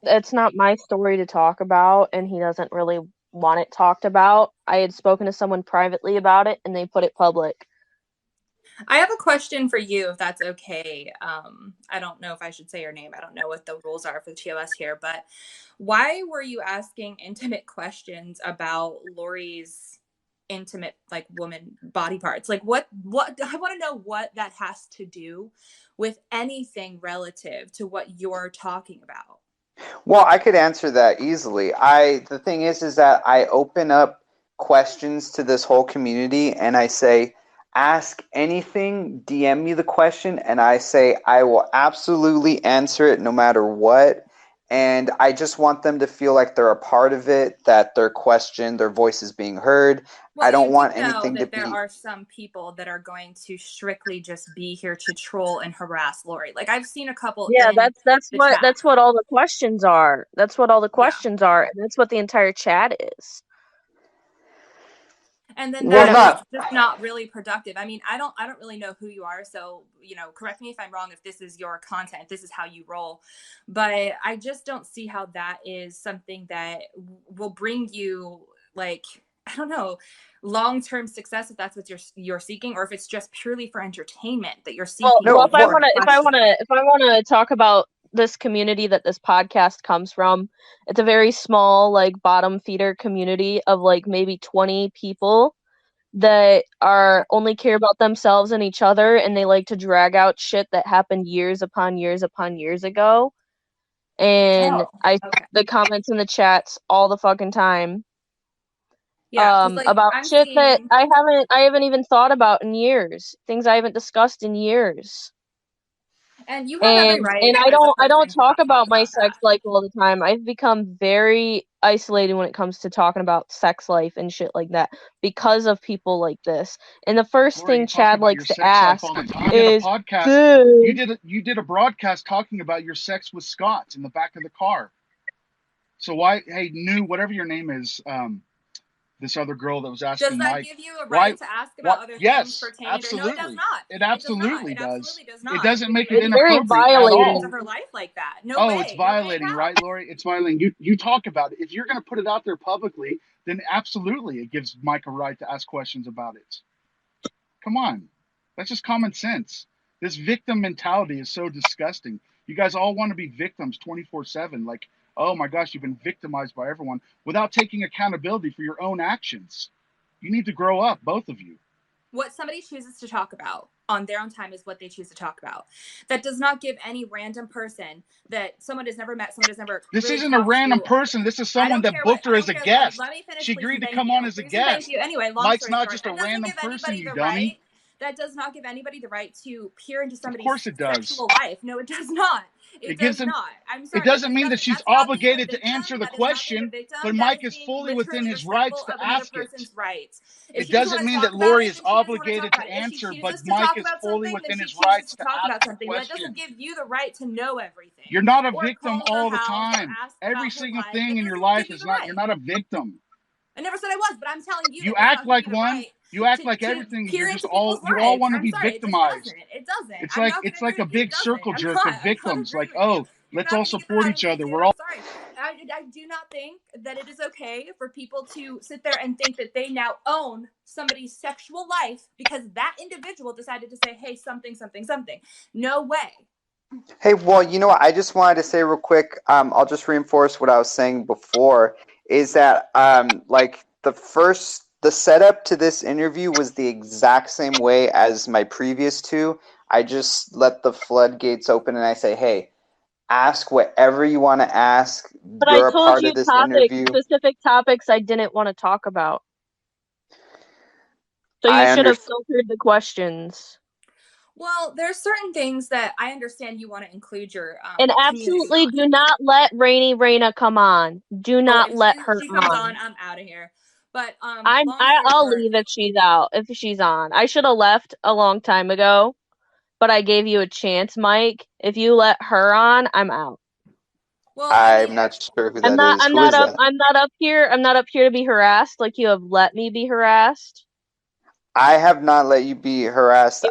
It's not my story to talk about, and he doesn't really want it talked about. I had spoken to someone privately about it, and they put it public. I have a question for you, if that's okay. I don't know if I should say your name. I don't know what the rules are for the TOS here, but why were you asking intimate questions about Laurie's intimate, like, woman body parts? Like, what I want to know what that has to do with anything relative to what you're talking about. Well, I could answer that easily. The thing is that I open up questions to this whole community and I say, ask anything, DM me the question, and I say I will absolutely answer it no matter what. And I just want them to feel like they're a part of it, that they're questioned, their voice is being heard. Well, I don't you want do know anything to that there be. are some people that are going to strictly just be here to troll and harass Laurie. Like I've seen a couple. Yeah, in the chat. that's what all the questions are. That's what all the questions are, and that's what the entire chat is. And then that is just not really productive. I mean, I don't really know who you are, so correct me if I'm wrong if this is your content, if this is how you roll, but I just don't see how that is something that will bring you, like, I don't know, long-term success, if that's what you're seeking, or if it's just purely for entertainment that you're seeking. Well, if I want to talk about this community that this podcast comes from, it's a very small, like, bottom feeder community of like maybe 20 people that only care about themselves and each other, and they like to drag out shit that happened years upon years upon years ago. And the comments in the chats all the fucking time. Yeah, about shit that I haven't even thought about in years. Things I haven't discussed in years. And you have every right. And I don't talk about my sex life all the time. I've become very isolated when it comes to talking about sex life and shit like that because of people like this. And the first thing Chad likes to ask is, you did a broadcast talking about your sex with Scott in the back of the car. So why, hey, whatever your name is, this other girl that was asking Mike. Does that give you a right to ask about other things pertaining to her? No, it does not. It absolutely does. It does not. It doesn't make it inappropriate at all. To her life like that. No way. It's violating, right, Laurie? It's violating. You talk about it. If you're going to put it out there publicly, then absolutely it gives Mike a right to ask questions about it. Come on. That's just common sense. This victim mentality is so disgusting. You guys all want to be victims 24/7. Like, oh my gosh, you've been victimized by everyone without taking accountability for your own actions. You need to grow up, both of you. What somebody chooses to talk about on their own time is what they choose to talk about. That does not give any random person that someone has never met, someone has never. This isn't a random person. This is someone that booked her as a guest. Let me finish. She agreed to come on as a guest. Thank you. Anyway, Mike's not just a random person, you dummy. That does not give anybody the right to peer into somebody's sexual life. No, it does not. It does not. I'm sorry. It doesn't mean that she's obligated to answer the question, but Mike is fully within his rights to ask it. It doesn't mean that Laurie is obligated to answer, but Mike is fully within his rights to ask the question. That doesn't give you the right to know everything. You're not a victim all the time. Every single thing in your life is not. You're not a victim. I never said I was, but I'm telling you. You act like one. You act like everything. You're just all. You all want to be victimized. It doesn't. It's like a big circle jerk of victims. Like, oh, let's all support each other. We're all. Sorry, I do not think that it is okay for people to sit there and think that they now own somebody's sexual life because that individual decided to say, "Hey, something." No way. Hey, well, you know what? I just wanted to say real quick. I'll just reinforce what I was saying before. Is that like the setup to this interview was the exact same way as my previous two. I just let the floodgates open and I say, hey, ask whatever you want to ask. But I told you specific topics I didn't want to talk about. So you should have filtered the questions. Well, there are certain things that I understand you want to include your and absolutely do not let Raina come on. Do not let her she comes on. I'm out of here. But I'll leave if she's out. If she's on, I should have left a long time ago, but I gave you a chance, Mike. If you let her on, I'm out. Well, I'm not sure who that is. I'm not up here. I'm not up here to be harassed like you have let me be harassed. I have not let you be harassed. You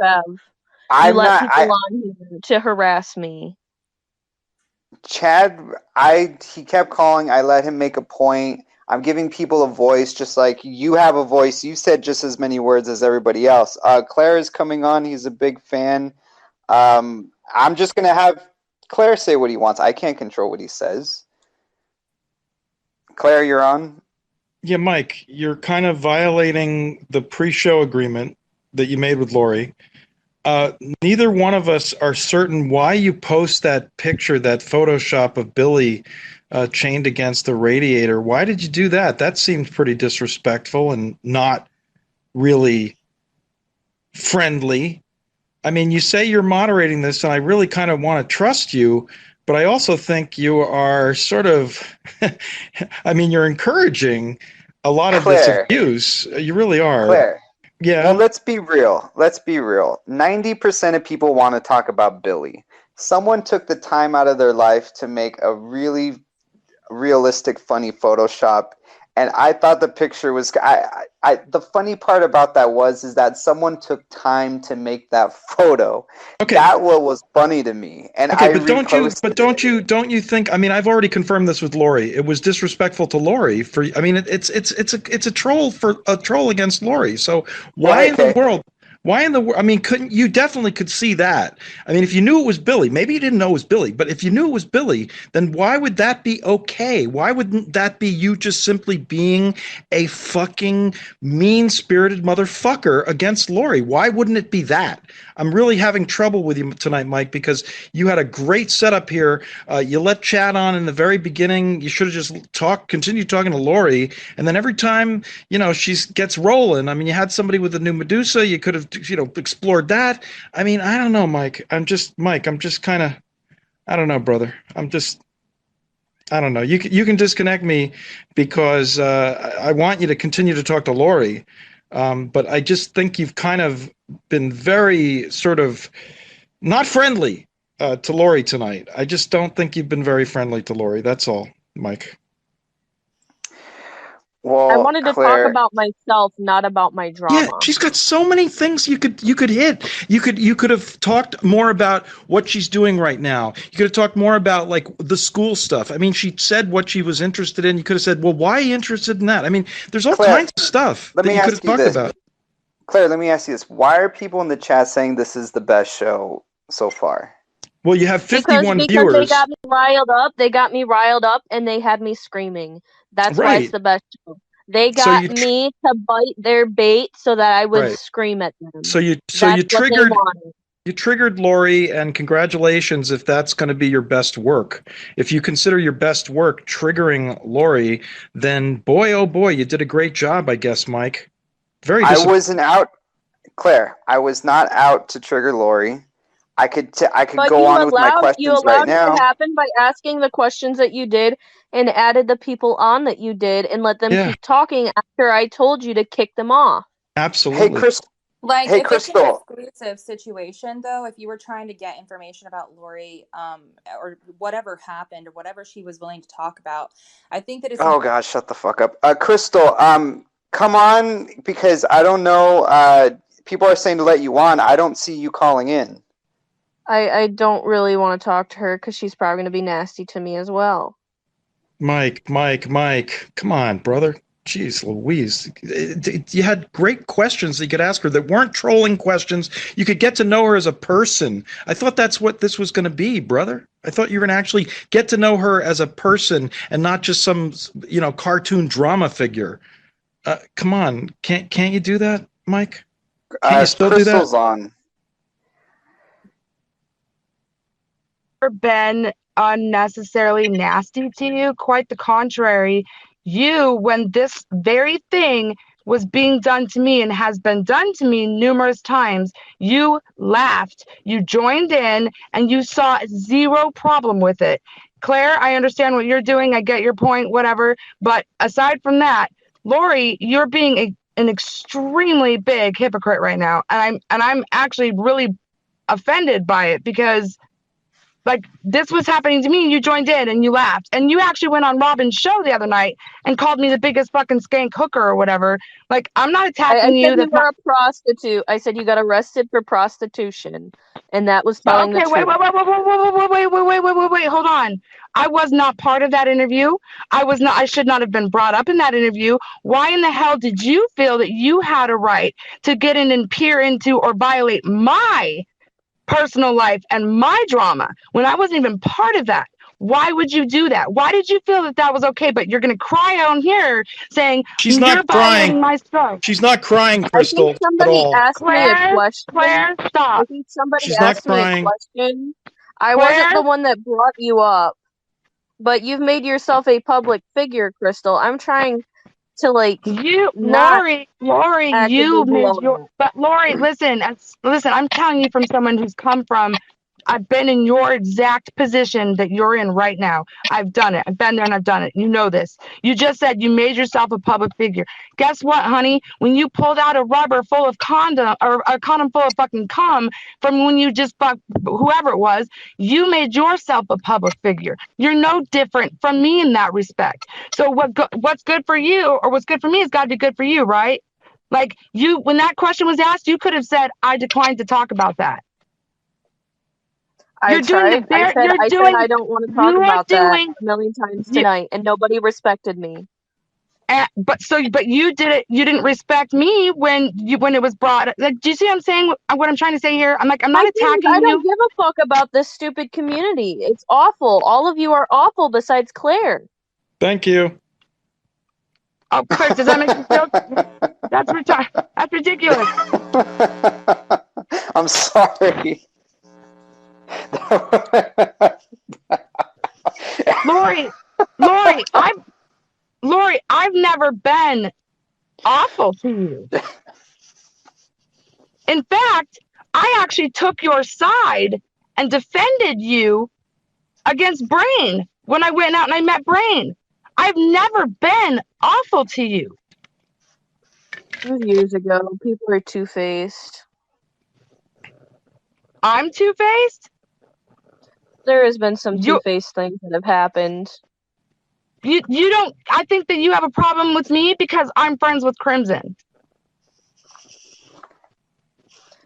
have. You let people on here to harass me. Chad, he kept calling. I let him make a point. I'm giving people a voice, just like you have a voice. You said just as many words as everybody else. Claire is coming on. He's a big fan. I'm just going to have Claire say what he wants. I can't control what he says. Claire, you're on. Yeah, Mike, you're kind of violating the pre-show agreement that you made with Laurie. Neither one of us are certain why you post that picture, that Photoshop of Billy chained against the radiator. Why did you do that? That seems pretty disrespectful and not really friendly. I mean, you say you're moderating this, and I really kind of want to trust you, But I also think you are sort of, I mean, you're encouraging a lot of this abuse. You really are. Claire. Yeah. Well, let's be real. 90% of people want to talk about Billy. Someone took the time out of their life to make a really realistic, funny Photoshop. And I thought the picture was. The funny part about that is that someone took time to make that photo. Okay. That was funny to me. And okay, but don't you think? I mean, I've already confirmed this with Laurie. It was disrespectful to Laurie. I mean, it's a troll against Laurie. So why in the world? Why in the world? I mean, you definitely could see that. I mean, if you knew it was Billy, maybe you didn't know it was Billy, but if you knew it was Billy, then why would that be okay? Why wouldn't that be you just simply being a fucking mean-spirited motherfucker against Laurie? Why wouldn't it be that? I'm really having trouble with you tonight, Mike, because you had a great setup here. You let Chad on in the very beginning. You should have just continued talking to Laurie, and then every time, she gets rolling. I mean, you had somebody with a new Medusa. You could have explored that. I mean, I don't know, Mike. I'm just kind of, I don't know, brother. I don't know. You can disconnect me because I want you to continue to talk to Laurie. But I just think you've kind of been very sort of not friendly to Laurie tonight. I just don't think you've been very friendly to Laurie. That's all, Mike. Well, I wanted to talk about myself, not about my drama. Yeah, she's got so many things you could hit. You could have talked more about what she's doing right now. You could have talked more about like the school stuff. I mean, she said what she was interested in. You could have said, "Well, why are you interested in that?" I mean, there's all kinds of stuff that you could have talked about. Claire, let me ask you this: why are people in the chat saying this is the best show so far? Well, you have 51 because viewers. They got me riled up. They got me riled up, and they had me screaming. That's why it's the best show. They got me to bite their bait so that I would scream at them. So you triggered Laurie, and congratulations if that's going to be your best work. If you consider your best work triggering Laurie, then boy, oh boy, you did a great job, I guess, Mike. I wasn't out, Claire. I was not out to trigger Laurie. I could go on with my questions right now. You allowed it to happen by asking the questions that you did and added the people on that you did and let them keep talking after I told you to kick them off. Absolutely. Hey, Krystal. If it's an exclusive situation, though, if you were trying to get information about Laurie, or whatever happened or whatever she was willing to talk about, I think that it's... Oh, gosh, shut the fuck up. Krystal, come on, because I don't know. People are saying to let you on. I don't see you calling in. I don't really want to talk to her because she's probably going to be nasty to me as well. Mike, come on, brother. Jeez Louise. You had great questions that you could ask her that weren't trolling questions. You could get to know her as a person. I thought that's what this was going to be, brother. I thought you were going to actually get to know her as a person and not just some, cartoon drama figure. Come on. Can't you do that, Mike? Can you still do that? Krystal's on. Been unnecessarily nasty to you. Quite the contrary. When this very thing was being done to me and has been done to me numerous times, you laughed, you joined in, and you saw zero problem with it. Claire, I understand what you're doing. I get your point, whatever. But aside from that, Laurie, you're being an extremely big hypocrite right now. And I'm actually really offended by it because this was happening to me and you joined in and you laughed. And you actually went on Robin's show the other night and called me the biggest fucking skank hooker or whatever. I'm not attacking you. I said you were a prostitute. I said you got arrested for prostitution. And that was telling the truth. Wait, hold on. I was not part of that interview. I should not have been brought up in that interview. Why in the hell did you feel that you had a right to get in and peer into or violate my personal life and my drama when I wasn't even part of that? Why would you do that? Why did you feel that was okay? But you're going to cry on here saying she's not crying. My stuff. She's not crying, Krystal. Somebody asked me a question. Claire, stop. I think somebody asked me a question. I wasn't the one that brought you up, but you've made yourself a public figure, Krystal. I'm trying to Laurie, you made your. But Laurie, listen. I'm telling you from someone who's come from I've been in your exact position that you're in right now. I've done it. I've been there and I've done it. You know this. You just said you made yourself a public figure. Guess what, honey? When you pulled out a rubber full of condom or a condom full of fucking cum from when you just fucked whoever it was, you made yourself a public figure. You're no different from me in that respect. So what's good for you or what's good for me has got to be good for you, right? Like you, when that question was asked, you could have said, I declined to talk about that. I tried. I said I don't want to talk about that a million times tonight, and nobody respected me. But you did it. You didn't respect me when it was brought. Like, do you see what I'm saying? What I'm trying to say here? I'm not attacking you. I don't give a fuck about this stupid community. It's awful. All of you are awful besides Claire. Thank you. Oh, Chris, does that make you feel? That's That's ridiculous. I'm sorry. Laurie, I've never been awful to you. In fact, I actually took your side and defended you against Brain when I went out and I met Brain. I've never been awful to you. It was years ago. People are two-faced. I'm two-faced? There has been some two-faced things that have happened. You don't. I think that you have a problem with me because I'm friends with Crimson.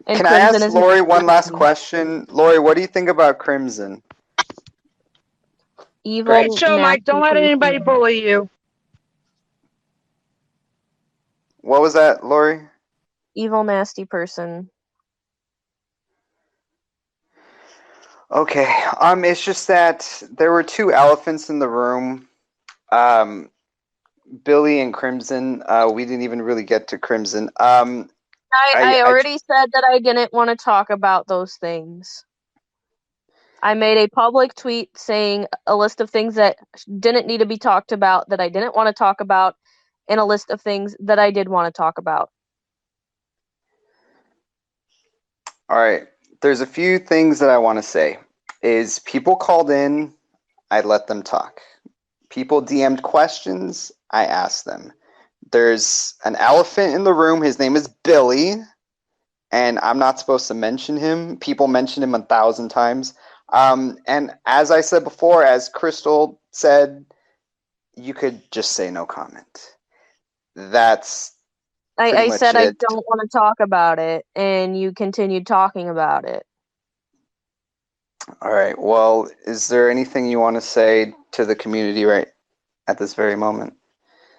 And can Crimson I ask Laurie one last question? Laurie, what do you think about Crimson? Evil. Great show, Mike. Don't let anybody bully you. What was that, Laurie? Evil, nasty person. Okay. It's just that there were two elephants in the room. Billy and Crimson. We didn't even really get to Crimson. I already said that I didn't want to talk about those things. I made a public tweet saying a list of things that didn't need to be talked about, that I didn't want to talk about, and a list of things that I did want to talk about. All right. There's a few things that I want to say. Is people called in, I let them talk. People DM'd questions, I asked them. There's an elephant in the room. His name is Billy, and I'm not supposed to mention him. People mention him 1,000 times. And as I said before, as Krystal said, you could just say no comment. That's I said I don't want to talk about it, and you continued talking about it. All right. Well, is there anything you want to say to the community right at this very moment?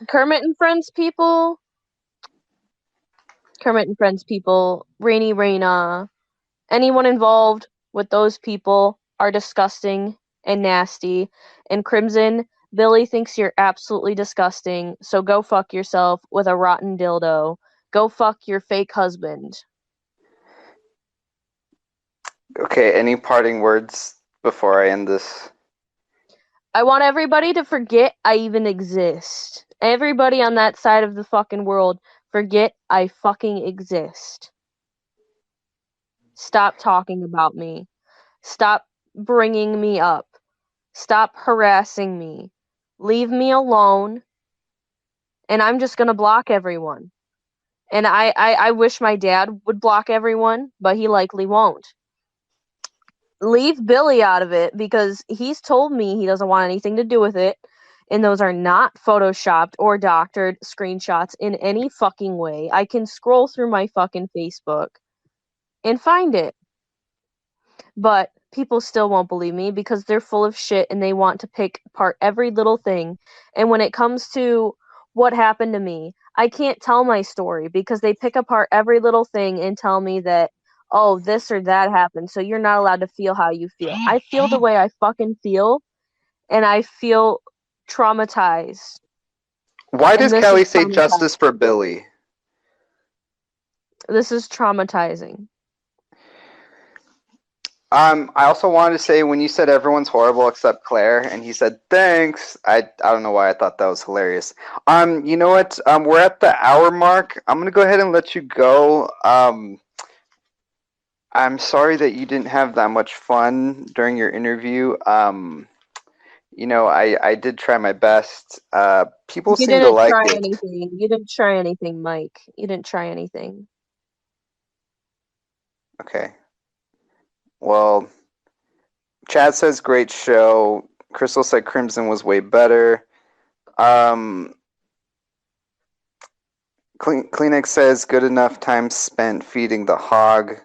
Kermit and Friends people, Rainy Raina, anyone involved with those people are disgusting and nasty. And Crimson, Billy thinks you're absolutely disgusting, so go fuck yourself with a rotten dildo. Go fuck your fake husband. Okay, any parting words before I end this? I want everybody to forget I even exist. Everybody on that side of the fucking world, forget I fucking exist. Stop talking about me. Stop bringing me up. Stop harassing me. Leave me alone. And I'm just gonna block everyone. And I wish my dad would block everyone, but he likely won't. Leave Billy out of it because he's told me he doesn't want anything to do with it. And those are not photoshopped or doctored screenshots in any fucking way. I can scroll through my fucking Facebook and find it. But people still won't believe me because they're full of shit and they want to pick apart every little thing. And when it comes to what happened to me, I can't tell my story because they pick apart every little thing and tell me that, oh, this or that happened, so you're not allowed to feel how you feel. I feel the way I fucking feel, and I feel traumatized. Why does Kelly say justice for Billy? This is traumatizing. I also wanted to say, when you said everyone's horrible except Claire, and he said thanks, I don't know why I thought that was hilarious. You know what? We're at the hour mark. I'm gonna go ahead and let you go. I'm sorry that you didn't have that much fun during your interview. I did try my best. People You seem to didn't like try it. anything. You didn't try anything, Mike. You didn't try anything. Okay. Well, Chad says great show. Krystal said Crimson was way better. Kleenex says good enough time spent feeding the hog.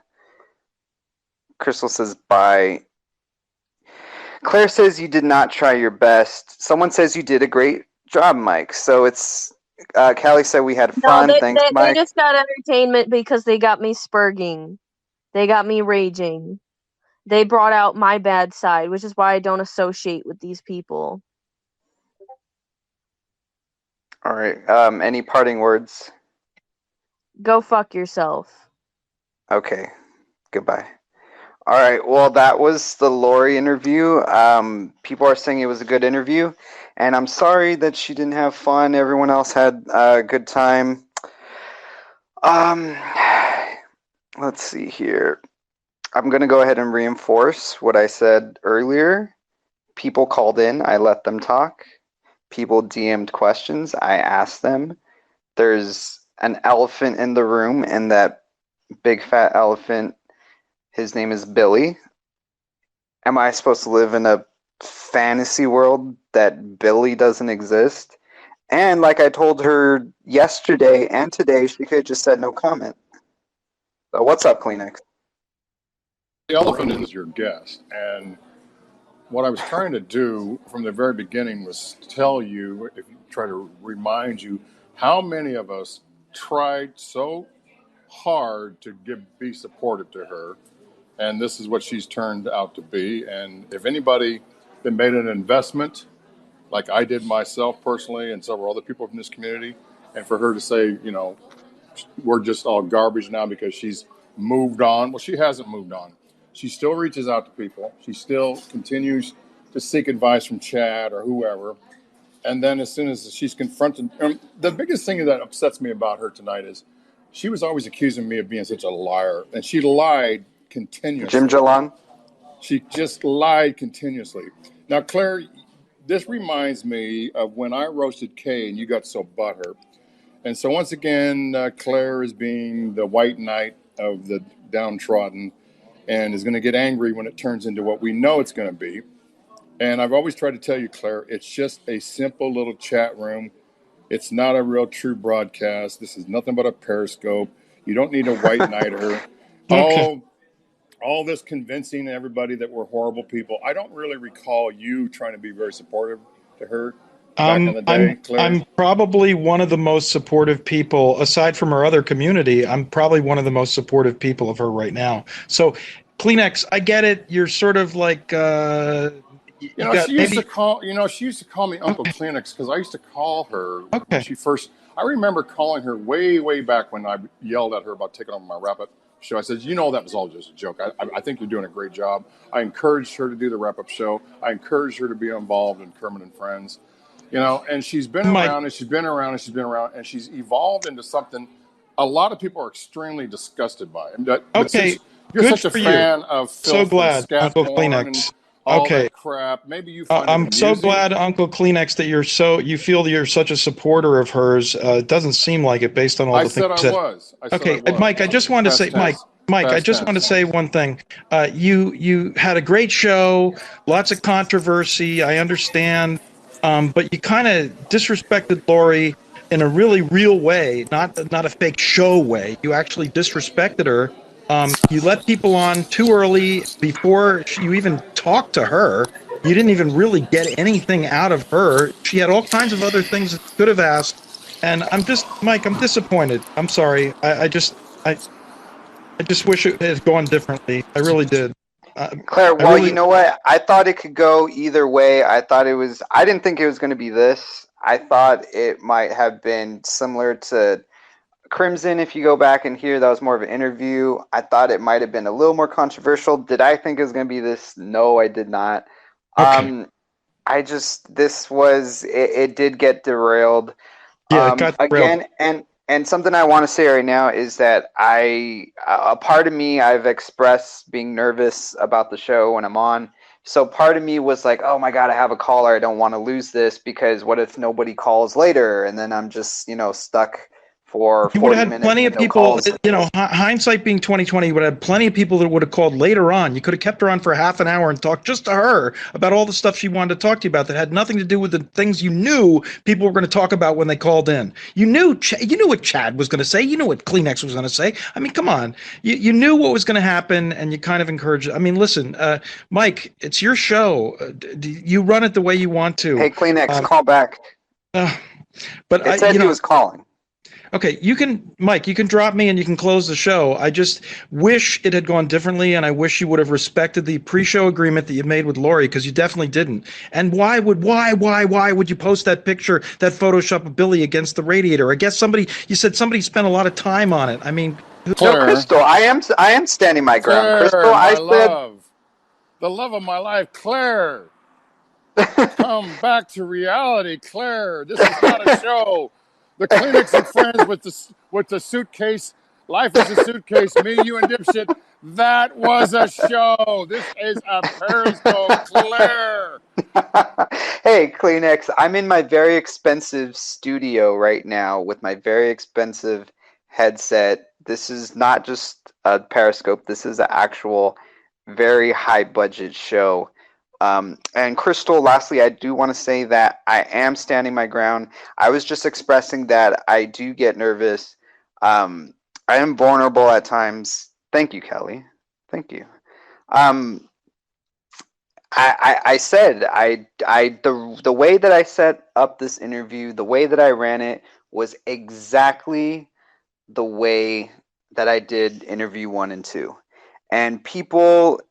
Krystal says bye. Claire says you did not try your best. Someone says you did a great job, Mike. So it's Callie said we had No, fun. Thanks, they Mike. just got entertainment because they got me spurging. They got me raging. They brought out my bad side, which is why I don't associate with these people. All right. Any parting words? Go fuck yourself. Okay. Goodbye. All right. Well, that was the Laurie interview. People are saying it was a good interview, and I'm sorry that she didn't have fun. Everyone else had a good time. Let's see here. I'm going to go ahead and reinforce what I said earlier. People called in. I let them talk. People DM'd questions. I asked them. There's an elephant in the room, and that big fat elephant, his name is Billy. Am I supposed to live in a fantasy world that Billy doesn't exist? And like I told her yesterday and today, she could have just said no comment. So what's up, Kleenex? The elephant is your guest, and what I was trying to do from the very beginning was tell you, if you try to remind you, how many of us tried so hard to be supportive to her, and this is what she's turned out to be. And if anybody that made an investment, like I did myself personally and several other people from this community, and for her to say, we're just all garbage now because she's moved on. Well, she hasn't moved on. She still reaches out to people. She still continues to seek advice from Chad or whoever. And then as soon as she's confronted, the biggest thing that upsets me about her tonight is she was always accusing me of being such a liar. And she lied continuously. Jim Jalon? She just lied continuously. Now, Claire, this reminds me of when I roasted Kay and you got so butthurt. And so once again, Claire is being the white knight of the downtrodden and is going to get angry when it turns into what we know it's going to be. And I've always tried to tell you, Claire, it's just a simple little chat room. It's not a real true broadcast. This is nothing but a Periscope. You don't need to white knight her. Okay. All this convincing everybody that we're horrible people. I don't really recall you trying to be very supportive to her. Back in the day, I'm probably one of the most supportive people, aside from our other community. I'm probably one of the most supportive people of her right now. So, Kleenex, I get it. You're sort of like, she used to call me Uncle Kleenex because I used to call her when she first. I remember calling her way back when I yelled at her about taking over my wrap-up show. I said, that was all just a joke. I think you're doing a great job. I encouraged her to do the wrap-up show. I encouraged her to be involved in Kermit and Friends. And she's been around and she's been around and she's been around and she's evolved into something a lot of people are extremely disgusted by. You're such a fan of filth, so glad, and scat Uncle porn Kleenex. and all that crap. Maybe you find it I'm amusing. so glad, Uncle Kleenex, that you feel that you're such a supporter of hers. It doesn't seem like it based on all the things you said. Mike, I just want to say, Mike, I just want to say one thing. You had a great show, lots of controversy. I understand, but you kind of disrespected Laurie in a really real way, not a fake show way. You actually disrespected her. You let people on too early before you even talked to her. You didn't even really get anything out of her. She had all kinds of other things that you could have asked. And Mike, I'm disappointed. I'm sorry. I just wish it had gone differently. I really did. Claire, you know what? I thought it could go either way. I didn't think it was going to be this. I thought it might have been similar to Crimson. If you go back and hear, that was more of an interview. I thought it might have been a little more controversial. Did I think it was going to be this? No, I did not. Okay. It did get derailed. Yeah, it got derailed. Again, And something I want to say right now is that a part of me, I've expressed being nervous about the show when I'm on. So part of me was like, oh my God, I have a caller. I don't want to lose this because what if nobody calls later? And then I'm just, stuck for 40 minutes. You would have had plenty of no people, calls. hindsight being 2020, you would have had plenty of people that would have called later on. You could have kept her on for half an hour and talked just to her about all the stuff she wanted to talk to you about that had nothing to do with the things you knew people were going to talk about when they called in. You knew what Chad was going to say. You knew what Kleenex was going to say. I mean, come on. You knew what was going to happen, and you kind of encouraged it. I mean, listen, Mike, it's your show. You run it the way you want to. Hey, Kleenex, call back. But it said he was calling. Okay, Mike, you can drop me and you can close the show. I just wish it had gone differently, and I wish you would have respected the pre-show agreement that you made with Laurie, because you definitely didn't. And why would you post that picture, that Photoshop of Billy against the radiator? I guess you said somebody spent a lot of time on it. I mean, Claire, no, Krystal, I am standing my ground. Claire, Krystal, I said, the love of my life, Claire. Come back to reality, Claire. This is not a show. The Kleenex and Friends with the suitcase. Life is a suitcase. Me, you, and Dipshit. That was a show. This is a Periscope, Claire. Hey, Kleenex. I'm in my very expensive studio right now with my very expensive headset. This is not just a Periscope. This is an actual very high budget show. And Krystal, lastly, I do want to say that I am standing my ground. I was just expressing that I do get nervous. I am vulnerable at times. Thank you, Kelly. Thank you. I said the way that I set up this interview, the way that I ran it was exactly the way that I did interview 1 and 2. And people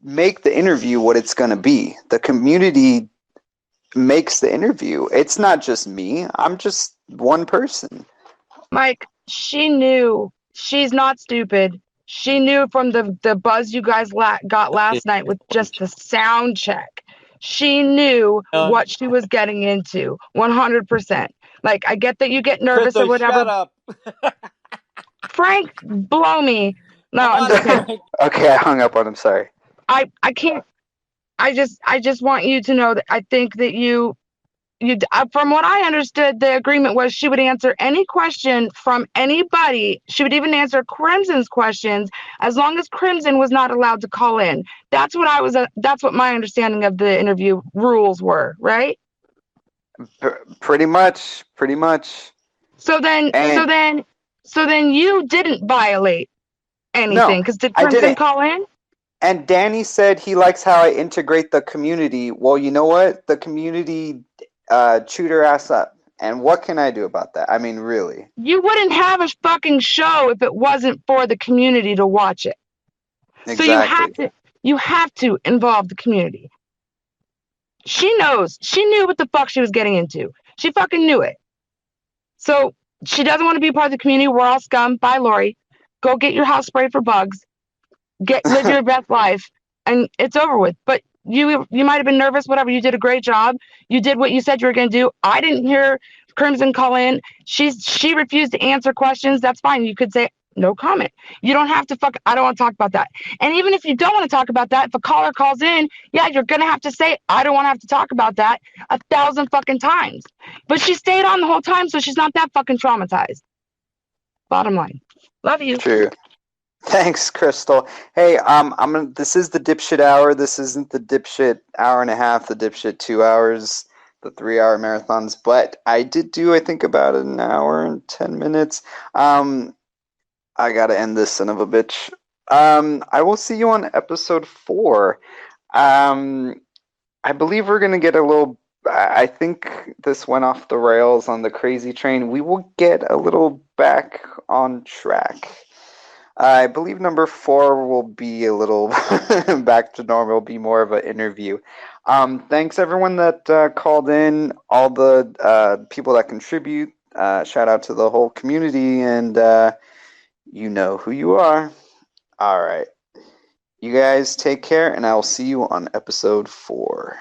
make the interview what it's going to be. The community makes the interview. It's not just me. I'm just one person. Mike, she knew. She's not stupid. She knew from the buzz you guys got last night with just the sound check. She knew what she was getting into, 100%. Like, I get that you get nervous Krystal, or whatever. Shut up. Frank, blow me. No, I'm just kidding. Okay, I hung up on him. Sorry. I can't. I just want you to know that I think that you from what I understood, the agreement was she would answer any question from anybody. She would even answer Crimson's questions as long as Crimson was not allowed to call in. That's what my understanding of the interview rules were, right? Pretty much. So then you didn't violate anything, because did Crimson call in? And Danny said he likes how I integrate the community. Well, you know what? The community chewed her ass up. And what can I do about that? I mean, really. You wouldn't have a fucking show if it wasn't for the community to watch it. Exactly. So you have to involve the community. She knows. She knew what the fuck she was getting into. She fucking knew it. So she doesn't want to be part of the community. We're all scum. Bye, Laurie. Go get your house sprayed for bugs. Live your best life, and it's over with. But you might have been nervous, whatever. You did a great job. You did what you said you were going to do. I didn't hear Crimson call in. She refused to answer questions. That's fine. You could say no comment. You don't have to I don't want to talk about that. And even if you don't want to talk about that, if a caller calls in, yeah, you're going to have to say, I don't want to have to talk about that 1,000 fucking times. But she stayed on the whole time, so she's not that fucking traumatized. Bottom line. Love you. True. Thanks, Krystal. Hey, this is the Dipshit Hour. This isn't the Dipshit Hour and a half, the Dipshit 2 hours, the 3-hour marathons. But I did do, I think, about an hour and 10 minutes. I gotta end this son of a bitch. I will see you on episode 4. I believe we're gonna get a little. I think this went off the rails on the crazy train. We will get a little back on track. I believe number 4 will be a little back to normal, be more of an interview. Thanks everyone that called in, all the people that contribute. Shout out to the whole community, and you know who you are. All right. You guys take care, and I will see you on episode 4.